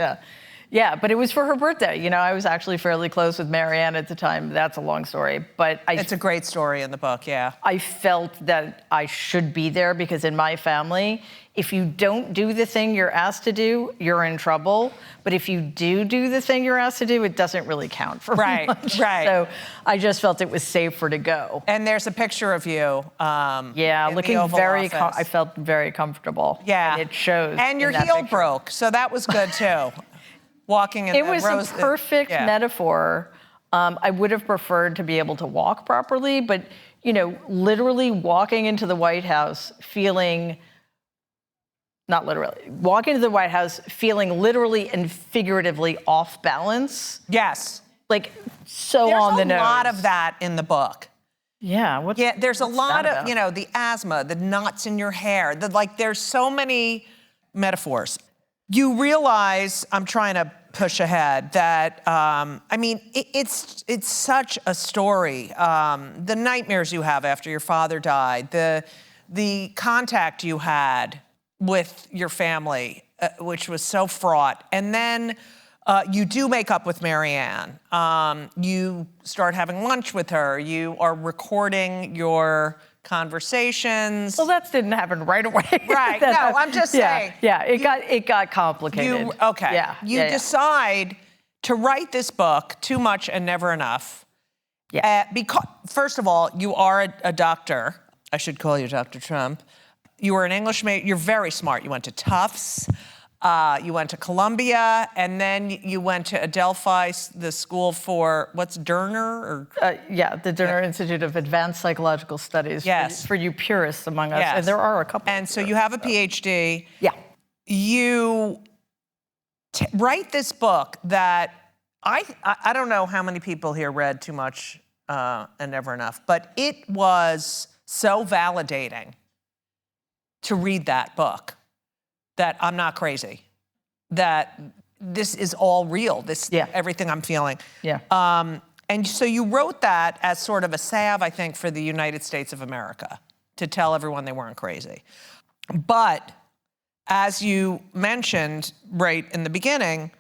Yeah, but it was for her birthday. You know, I was actually fairly close with Marianne at the time. That's a long story. But It's a great story in the book, yeah. I felt that I should be there because in my family, if you don't do the thing you're asked to do, you're in trouble. But if you do the thing you're asked to do, it doesn't really count for much. Right. So I just felt it was safer to go. And there's a picture of you. Looking very. I felt very comfortable. Yeah, and it shows. And your heel broke, so that was good too. Walking in. It was a perfect metaphor. I would have preferred to be able to walk properly, but literally walking into the White House feeling. Not literally. Walk into the White House feeling literally and figuratively off balance. Yes. Like so on the nose. There's a lot of that in the book. Yeah. There's a lot of, the asthma, the knots in your hair. There's so many metaphors. You realize, I'm trying to push ahead, that, it's such a story. The nightmares you have after your father died, the contact you had with your family, which was so fraught. And then you do make up with Marianne. You start having lunch with her. You are recording your conversations. Well, that didn't happen right away. Right. No, I'm just saying. Yeah, it got complicated. You decide to write this book, Too Much and Never Enough. Yeah. Because, first of all, you are a doctor. I should call you Dr. Trump. You were an English major. You're very smart. You went to Tufts. You went to Columbia, and then you went to Adelphi, the school for, what's Derner? The Derner Institute of Advanced Psychological Studies. Yes. For you purists among us, yes. And there are a couple. And so you have a PhD. Yeah. You write this book that I don't know how many people here read Too Much and Never Enough, but it was so validating to read that book, that I'm not crazy, that this is all real, everything I'm feeling. Yeah. And so you wrote that as sort of a salve, I think, for the United States of America, to tell everyone they weren't crazy. But as you mentioned right in the beginning,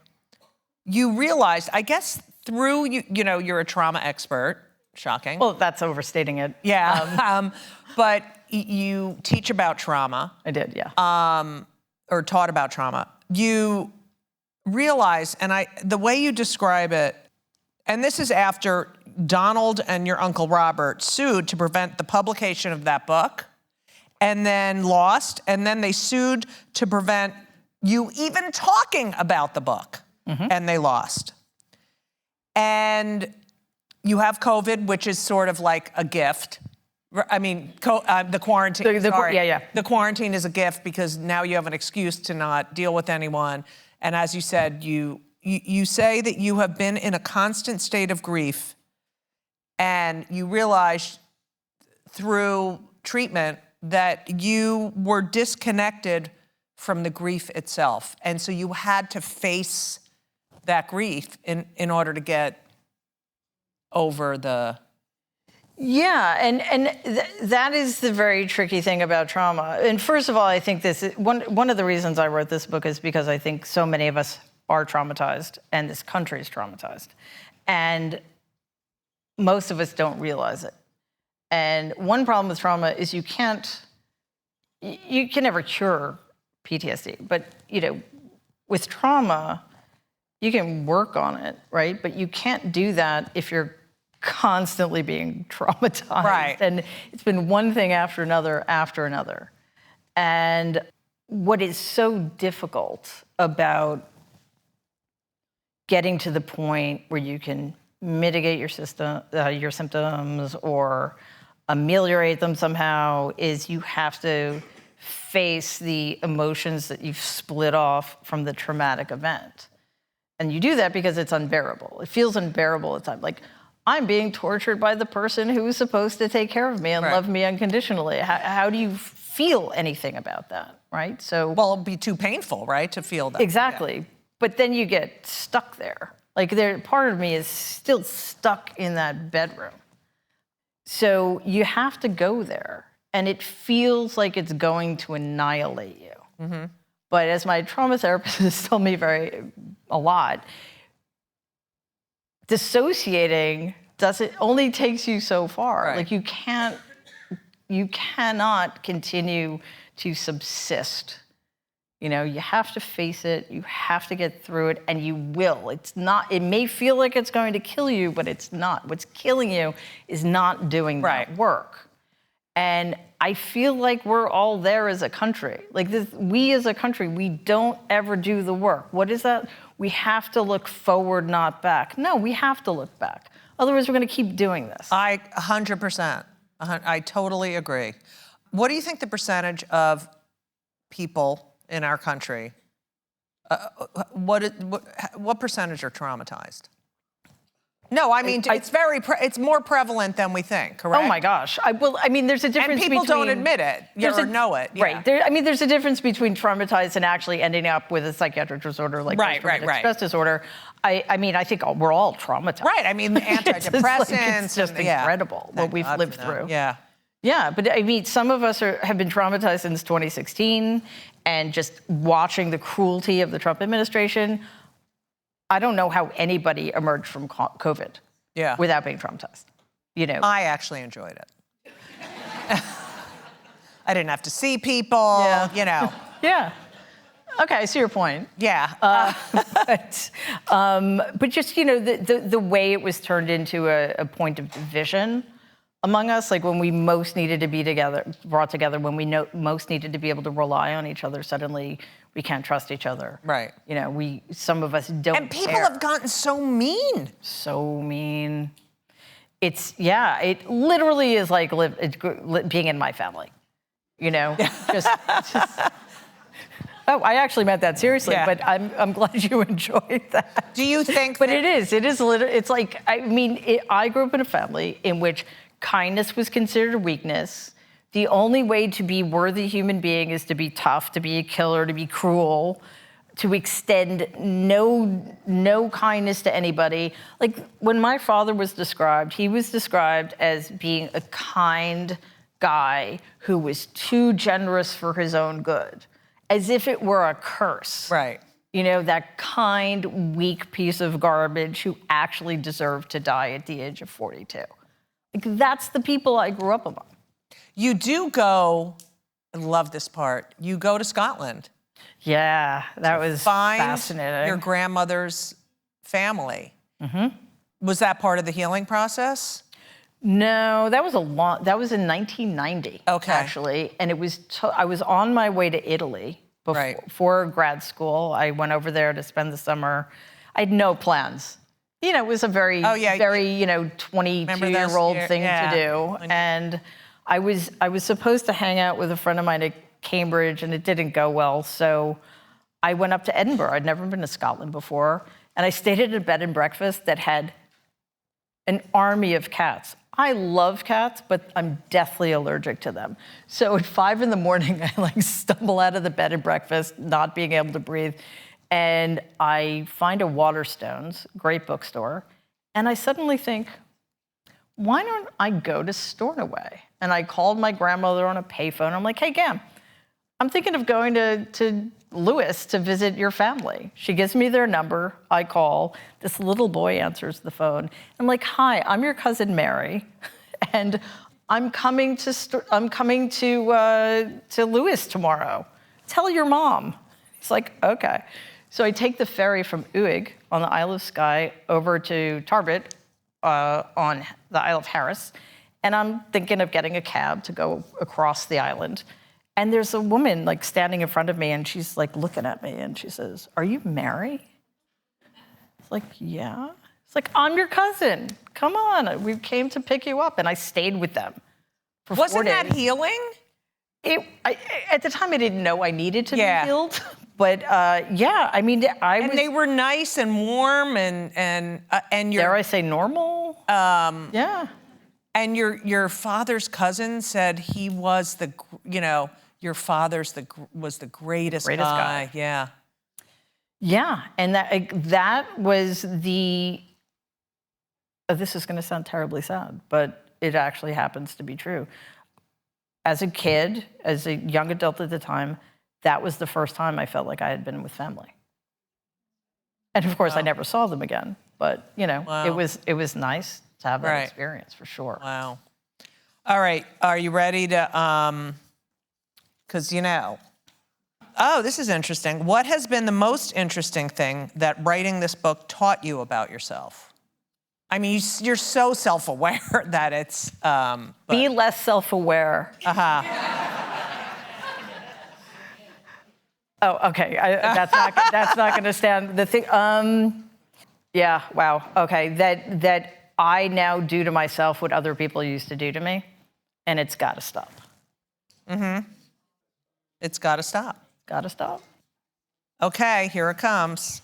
you realized, I guess through, you're a trauma expert, shocking. Well, that's overstating it. Yeah, but you teach about trauma. I did, yeah. Or taught about trauma. You realize, and the way you describe it, and this is after Donald and your Uncle Robert sued to prevent the publication of that book, and then lost, and then they sued to prevent you even talking about the book, and they lost. And you have COVID, which is sort of like a gift. I mean, the quarantine. The quarantine is a gift because now you have an excuse to not deal with anyone. And as you said, you say that you have been in a constant state of grief, and you realize through treatment that you were disconnected from the grief itself. And so you had to face that grief in order to get over the... Yeah, and that is the very tricky thing about trauma. And first of all, I think this is, one of the reasons I wrote this book is because I think so many of us are traumatized, and this country is traumatized. And most of us don't realize it. And one problem with trauma is you can never cure PTSD, but with trauma, you can work on it, right? But you can't do that if you're constantly being traumatized. Right. And it's been one thing after another after another. And what is so difficult about getting to the point where you can mitigate your symptoms or ameliorate them somehow is you have to face the emotions that you've split off from the traumatic event. And you do that because it's unbearable. It feels unbearable at times. Like, I'm being tortured by the person who was supposed to take care of me and love me unconditionally. How do you feel anything about that, right? So, Well, it'd be too painful, right, to feel that. exactly. Yeah. But then you get stuck there. Like, part of me is still stuck in that bedroom. So you have to go there. And it feels like it's going to annihilate you. Mm-hmm. But as my trauma therapist has told me a lot, dissociating only takes you so far. Right. Like, you cannot continue to subsist. You have to face it, you have to get through it, and you will. It may feel like it's going to kill you, but it's not. What's killing you is not doing that work. And I feel like we're all there as a country. Like, we as a country, we don't ever do the work. What is that? We have to look forward, not back. No, we have to look back. Otherwise, we're going to keep doing this. 100%. I totally agree. What do you think the percentage of people in our country, what percentage are traumatized? No, I mean, it's more prevalent than we think, correct? Oh my gosh. There's a difference between... And people don't admit it or know it. Yeah. Right. There's a difference between traumatized and actually ending up with a psychiatric disorder like post-traumatic stress disorder. I think we're all traumatized. Right. I mean, the antidepressants. It's just incredible what we've lived through. Yeah. Yeah, but some of us have been traumatized since 2016, and just watching the cruelty of the Trump administration, I don't know how anybody emerged from COVID without being traumatized. I actually enjoyed it. I didn't have to see people, Yeah. Okay, I see your point. Yeah. But just, the way it was turned into a point of division among us, like when we most needed to be brought together, when we most needed to be able to rely on each other, suddenly we can't trust each other. Right. Some of us don't And people care. have gotten so mean. So mean. It literally is like being in my family. Just oh, I actually meant that seriously, but I'm glad you enjoyed that. Do you think But it is literally, it's like, I grew up in a family in which kindness was considered a weakness. The only way to be worthy human being is to be tough, to be a killer, to be cruel, to extend no kindness to anybody. Like, when my father was described, he was described as being a kind guy who was too generous for his own good, as if it were a curse. Right. That kind, weak piece of garbage who actually deserved to die at the age of 42. Like, that's the people I grew up among. You do go, I love this part, you go to Scotland. Yeah, that was fascinating. Your grandmother's family. Mm-hmm. Was that part of the healing process? No, that was in 1990, actually. And it was, I was on my way to Italy before grad school. I went over there to spend the summer. I had no plans. It was a very 22-year-old thing to do. And I was supposed to hang out with a friend of mine at Cambridge, and it didn't go well. So I went up to Edinburgh. I'd never been to Scotland before. And I stayed at a bed and breakfast that had an army of cats. I love cats, but I'm deathly allergic to them. So at 5 a.m, I stumble out of the bed and breakfast, not being able to breathe. And I find a Waterstones, great bookstore, and I suddenly think, why don't I go to Stornoway? And I called my grandmother on a payphone. I'm like, hey, Gam, I'm thinking of going to Lewis to visit your family. She gives me their number. I call. This little boy answers the phone. I'm like, hi, I'm your cousin Mary, and I'm coming to Lewis tomorrow. Tell your mom. He's like, okay. So I take the ferry from Uig on the Isle of Skye over to Tarbet on the Isle of Harris, and I'm thinking of getting a cab to go across the island. And there's a woman like standing in front of me, and she's like looking at me, and she says, "Are you Mary?" It's like, yeah. It's like, I'm your cousin. Come on, we came to pick you up, and I stayed with them for 4 days. Wasn't that healing? At the time, I didn't know I needed to be healed, but yeah, I mean, And they were nice and warm, and dare I say normal? Yeah. And your father's cousin said he was your father's was the greatest guy. Yeah. Yeah, and that was the. This is going to sound terribly sad, but it actually happens to be true. As a kid, as a young adult at the time, that was the first time I felt like I had been with family. And of course, I never saw them again. But it was nice to have that experience for sure. Wow. All right, are you ready to? Because oh, this is interesting. What has been the most interesting thing that writing this book taught you about yourself? I mean, you're so self-aware that it's... Be less self-aware. Oh, okay. That's not going to stand. The thing... yeah, wow. Okay, that I now do to myself what other people used to do to me, and it's got to stop. Mm-hmm. It's got to stop. Got to stop. Okay, here it comes.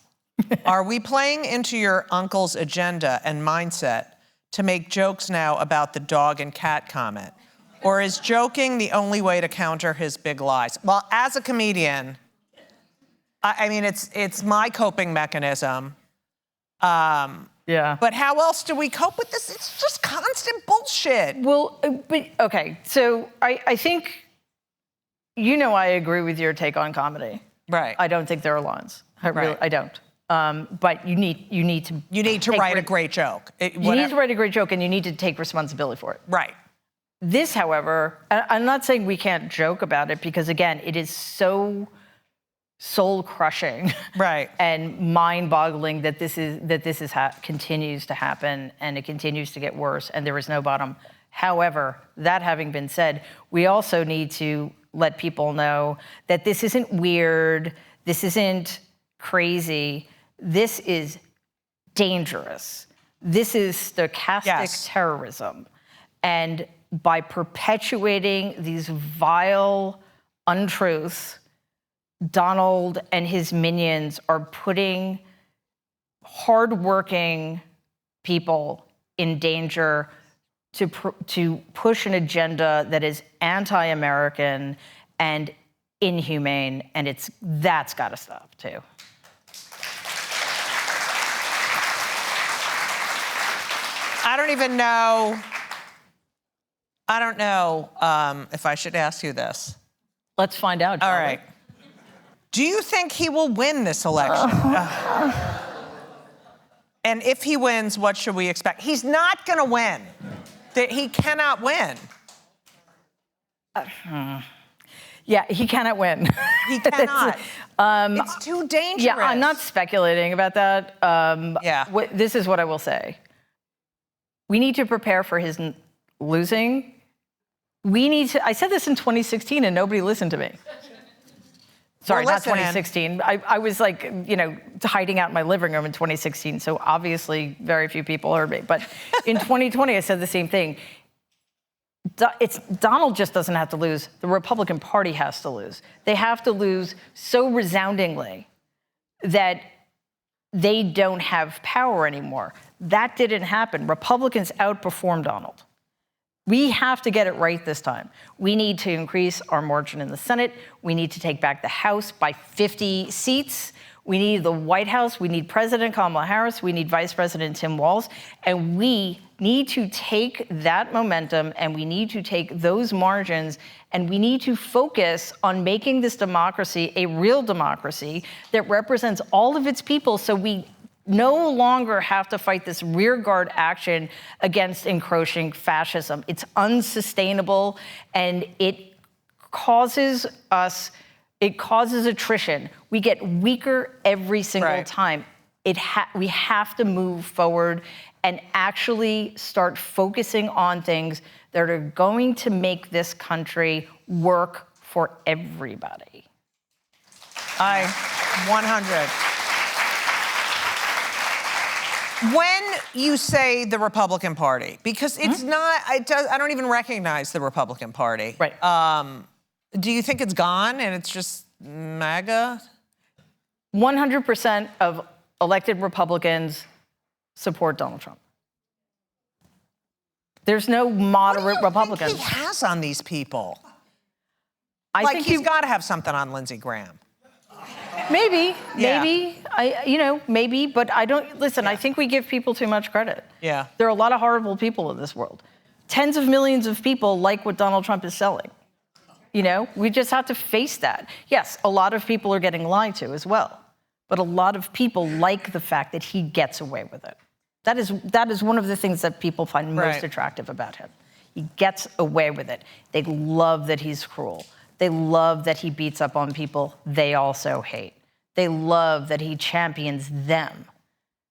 Are we playing into your uncle's agenda and mindset to make jokes now about the dog and cat comment? Or is joking the only way to counter his big lies? Well, as a comedian, I mean, it's my coping mechanism. Yeah. But how else do we cope with this? It's just constant bullshit. Well, but okay, so I think, I agree with your take on comedy. Right. I don't think there are lines. I don't. But you need to write a great joke. You need to write a great joke, and you need to take responsibility for it. Right. This, however, I'm not saying we can't joke about it, because again, it is so soul-crushing, right, and mind-boggling that this continues to happen, and it continues to get worse, and there is no bottom. However, that having been said, we also need to let people know that this isn't weird, this isn't crazy, this is dangerous. This is stochastic terrorism. And by perpetuating these vile untruths, Donald and his minions are putting hardworking people in danger to push an agenda that is anti-American and inhumane, and that's got to stop too. I don't know if I should ask you this. Let's find out. All right. Do you think he will win this election? And if he wins, what should we expect? He's not going to win. He cannot win. Yeah, he cannot win. He cannot. It's too dangerous. Yeah, I'm not speculating about that. This is what I will say. We need to prepare for his losing. I said this in 2016 and nobody listened to me. Sorry, not 2016. I was hiding out in my living room in 2016, so obviously very few people heard me. But in 2020, I said the same thing. Donald just doesn't have to lose. The Republican Party has to lose. They have to lose so resoundingly that they don't have power anymore. That didn't happen. Republicans outperformed Donald. We have to get it right this time. We need to increase our margin in the Senate. We need to take back the House by 50 seats. We need the White House, we need President Kamala Harris, we need Vice President Tim Walz, and we need to take that momentum and we need to take those margins and we need to focus on making this democracy a real democracy that represents all of its people, so we no longer have to fight this rearguard action against encroaching fascism. It's unsustainable and it causes attrition. We get weaker every single time. We have to move forward and actually start focusing on things that are going to make this country work for everybody. 100. When you say the Republican Party, because it's not, I don't even recognize the Republican Party. Right. Do you think it's gone and it's just MAGA? 100% of elected Republicans support Donald Trump. There's no moderate Republicans. What do you think he has on these people? I think he's got to have something on Lindsey Graham. Maybe, Yeah. maybe, but I don't, listen, I think we give people too much credit. Yeah. There are a lot of horrible people in this world. Tens of millions of people like what Donald Trump is selling. We just have to face that. Yes, a lot of people are getting lied to as well, but a lot of people like the fact that he gets away with it. That is one of the things that people find most attractive about him. He gets away with it. They love that he's cruel. They love that he beats up on people they also hate. They love that he champions them.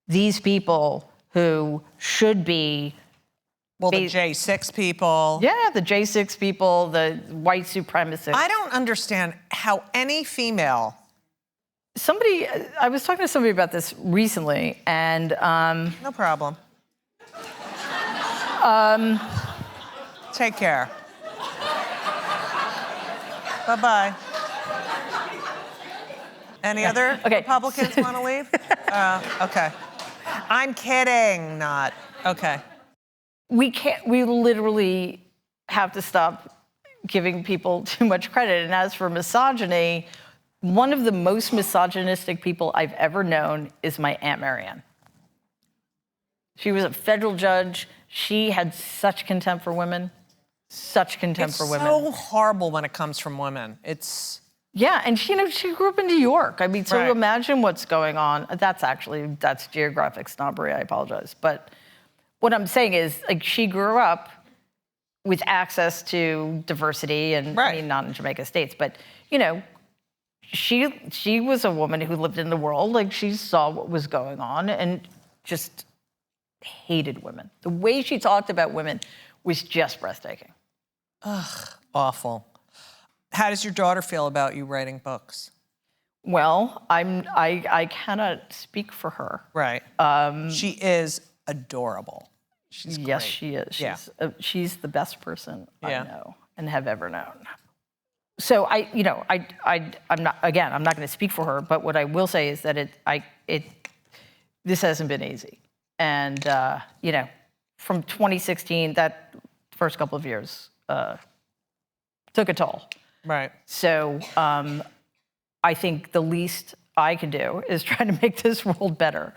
These people who should be... Well, the J6 people. Yeah, the J6 people, the white supremacists. I don't understand how any female... I was talking to somebody about this recently, and... No problem. Take care. Bye-bye. Any other Republicans want to leave? Okay. I'm kidding, not. Okay. We literally have to stop giving people too much credit. And as for misogyny, one of the most misogynistic people I've ever known is my Aunt Marianne. She was a federal judge. She had such contempt for women. Such contempt for women. It's so horrible when it comes from women. It's... Yeah, and she grew up in New York. I mean, so imagine what's going on. That's geographic snobbery, I apologize. But what I'm saying is, she grew up with access to diversity and, I mean, not in Jamaica States, but, she was a woman who lived in the world. She saw what was going on and just hated women. The way she talked about women was just breathtaking. Ugh, awful. How does your daughter feel about you writing books? Well, I cannot speak for her. Right. She is adorable. She's great. Yes, she is. She's the best person I know and have ever known. So I'm not going to speak for her, but what I will say is that this hasn't been easy. And from 2016, that first couple of years took a toll. Right. So I think the least I can do is try to make this world better,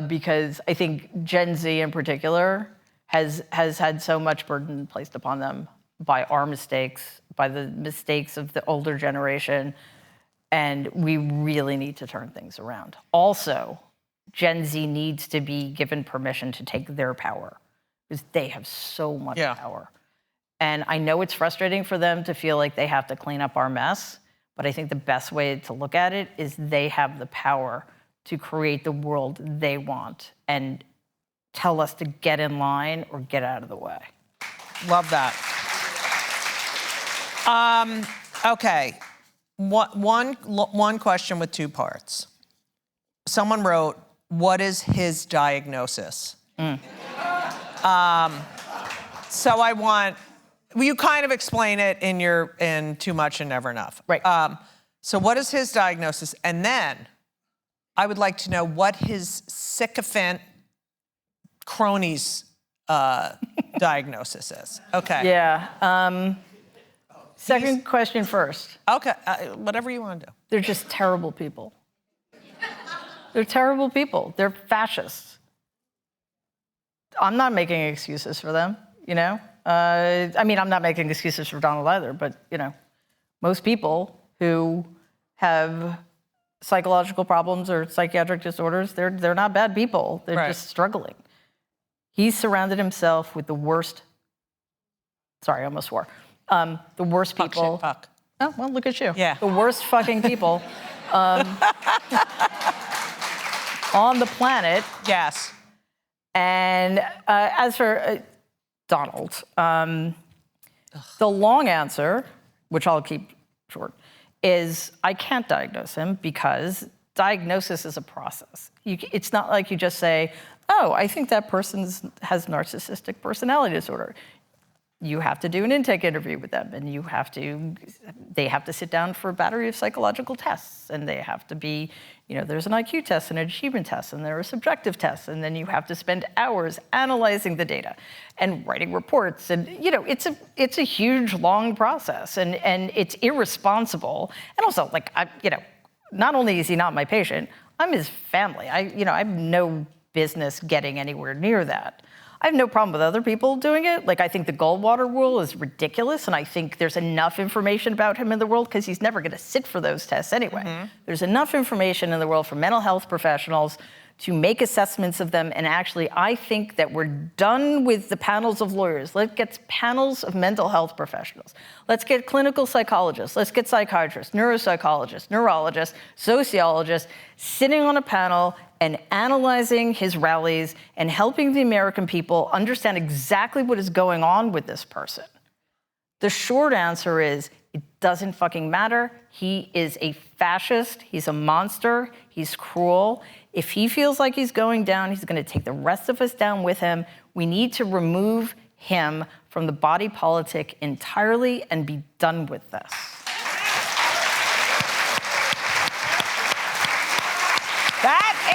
because I think Gen Z in particular has had so much burden placed upon them by our mistakes, by the mistakes of the older generation, and we really need to turn things around. Also, Gen Z needs to be given permission to take their power, because they have so much power. And I know it's frustrating for them to feel like they have to clean up our mess, but I think the best way to look at it is they have the power to create the world they want and tell us to get in line or get out of the way. Love that. Okay. One question with two parts. Someone wrote, what is his diagnosis? So I want... Well, you kind of explain it in Too Much and Never Enough. Right. So what is his diagnosis? And then I would like to know what his sycophant cronies diagnosis is. Okay. Yeah. Second question first. Okay. Whatever you want to do. They're just terrible people. They're terrible people. They're fascists. I'm not making excuses for them, you know? I mean, I'm not making excuses for Donald either, but, you know, most people who have psychological problems or psychiatric disorders, they're not bad people. They're just struggling. He's surrounded himself with the worst, sorry, I almost swore, the worst people. Fuck. Oh, well, look at you. Yeah. The worst fucking people on the planet. Yes. And as for Donald, the long answer, which I'll keep short, is I can't diagnose him because diagnosis is a process. It's not like you just say, oh, I think that person has narcissistic personality disorder. You have to do an intake interview with them, and they have to sit down for a battery of psychological tests, and they have to be, you know, there's an IQ test and an achievement test, and there are subjective tests, and then you have to spend hours analyzing the data and writing reports, and you know, it's a huge, long process, and it's irresponsible, and also like not only is he not my patient, I'm his family. I have no business getting anywhere near that. I have no problem with other people doing it. Like, I think the Goldwater rule is ridiculous, and I think there's enough information about him in the world because he's never going to sit for those tests anyway. Mm-hmm. There's enough information in the world for mental health professionals to make assessments of them, and actually, I think that we're done with the panels of lawyers. Let's get panels of mental health professionals. Let's get clinical psychologists. Let's get psychiatrists, neuropsychologists, neurologists, sociologists sitting on a panel and analyzing his rallies and helping the American people understand exactly what is going on with this person. The short answer is, it doesn't fucking matter. He is a fascist. He's a monster. He's cruel. If he feels like he's going down, he's going to take the rest of us down with him. We need to remove him from the body politic entirely and be done with this. That is...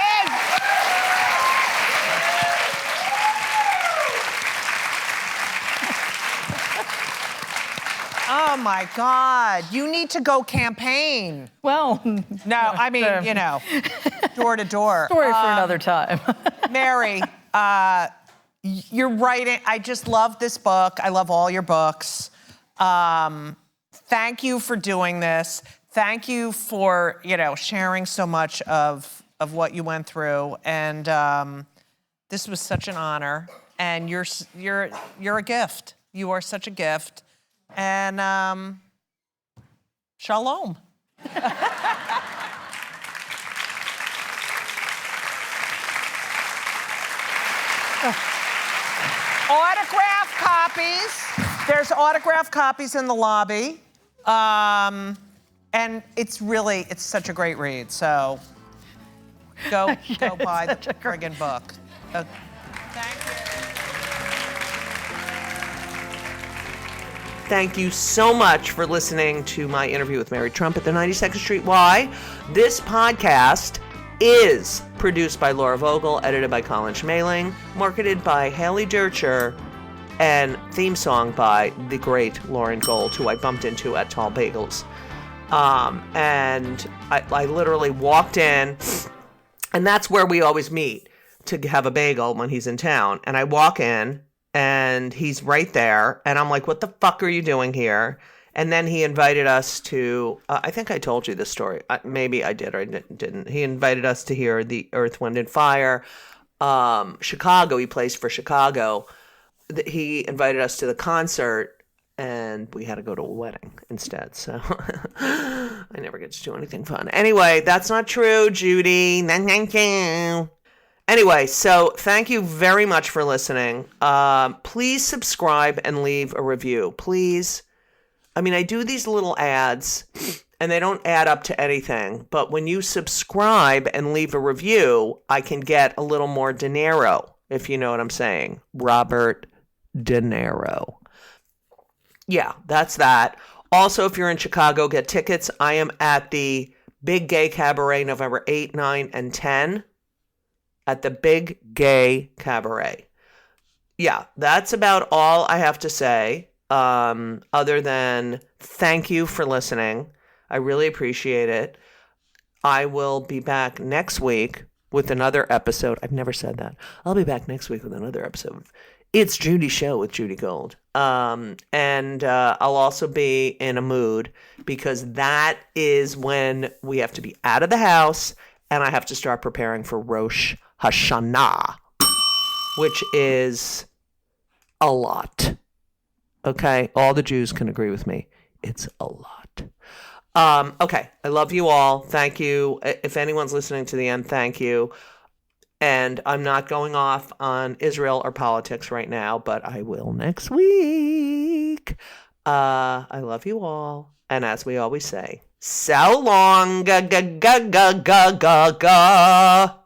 Oh my God, you need to go campaign. Well, No, I mean, you know, door to door. Story for another time. Mary, you're writing, I just love this book. I love all your books. Thank you for doing this. Thank you for, you know, sharing so much of what you went through. And this was such an honor. And you're a gift. You are such a gift. And shalom. Autograph copies. There's autograph copies in the lobby. And it's such a great read. So go buy the friggin' book. Thank you. Thank you so much for listening to my interview with Mary Trump at the 92nd Street Y. This podcast is produced by Laura Vogel, edited by Colin Schmaling, marketed by Haley Dircher, and theme song by the great Lauren Gold, who I bumped into at Tall Bagels. And I literally walked in, and that's where we always meet to have a bagel when he's in town. And I walk in, and he's right there, and I'm like, what the fuck are you doing here? And then he invited us to, I think I told you this story. Maybe I did or I didn't. He invited us to hear the Earth, Wind, and Fire. Chicago, he plays for Chicago. He invited us to the concert, and we had to go to a wedding instead. So I never get to do anything fun. Anyway, that's not true, Judy. Thank you. Anyway, so thank you very much for listening. Please subscribe and leave a review. Please. I mean, I do these little ads, and they don't add up to anything. But when you subscribe and leave a review, I can get a little more dinero, if you know what I'm saying. Robert De Niro. Yeah, that's that. Also, if you're in Chicago, get tickets. I am at the Big Gay Cabaret November 8, 9, and 10. At the Big Gay Cabaret. Yeah, that's about all I have to say, other than thank you for listening. I really appreciate it. I will be back next week with another episode. I've never said that. I'll be back next week with another episode. It's Judy Show with Judy Gold. And I'll also be in a mood because that is when we have to be out of the house and I have to start preparing for Rosh Hashanah, which is a lot. Okay? All the Jews can agree with me. It's a lot. Okay. I love you all. Thank you. If anyone's listening to the end, thank you. And I'm not going off on Israel or politics right now, but I will next week. I love you all. And as we always say, so long, ga ga ga ga ga ga ga.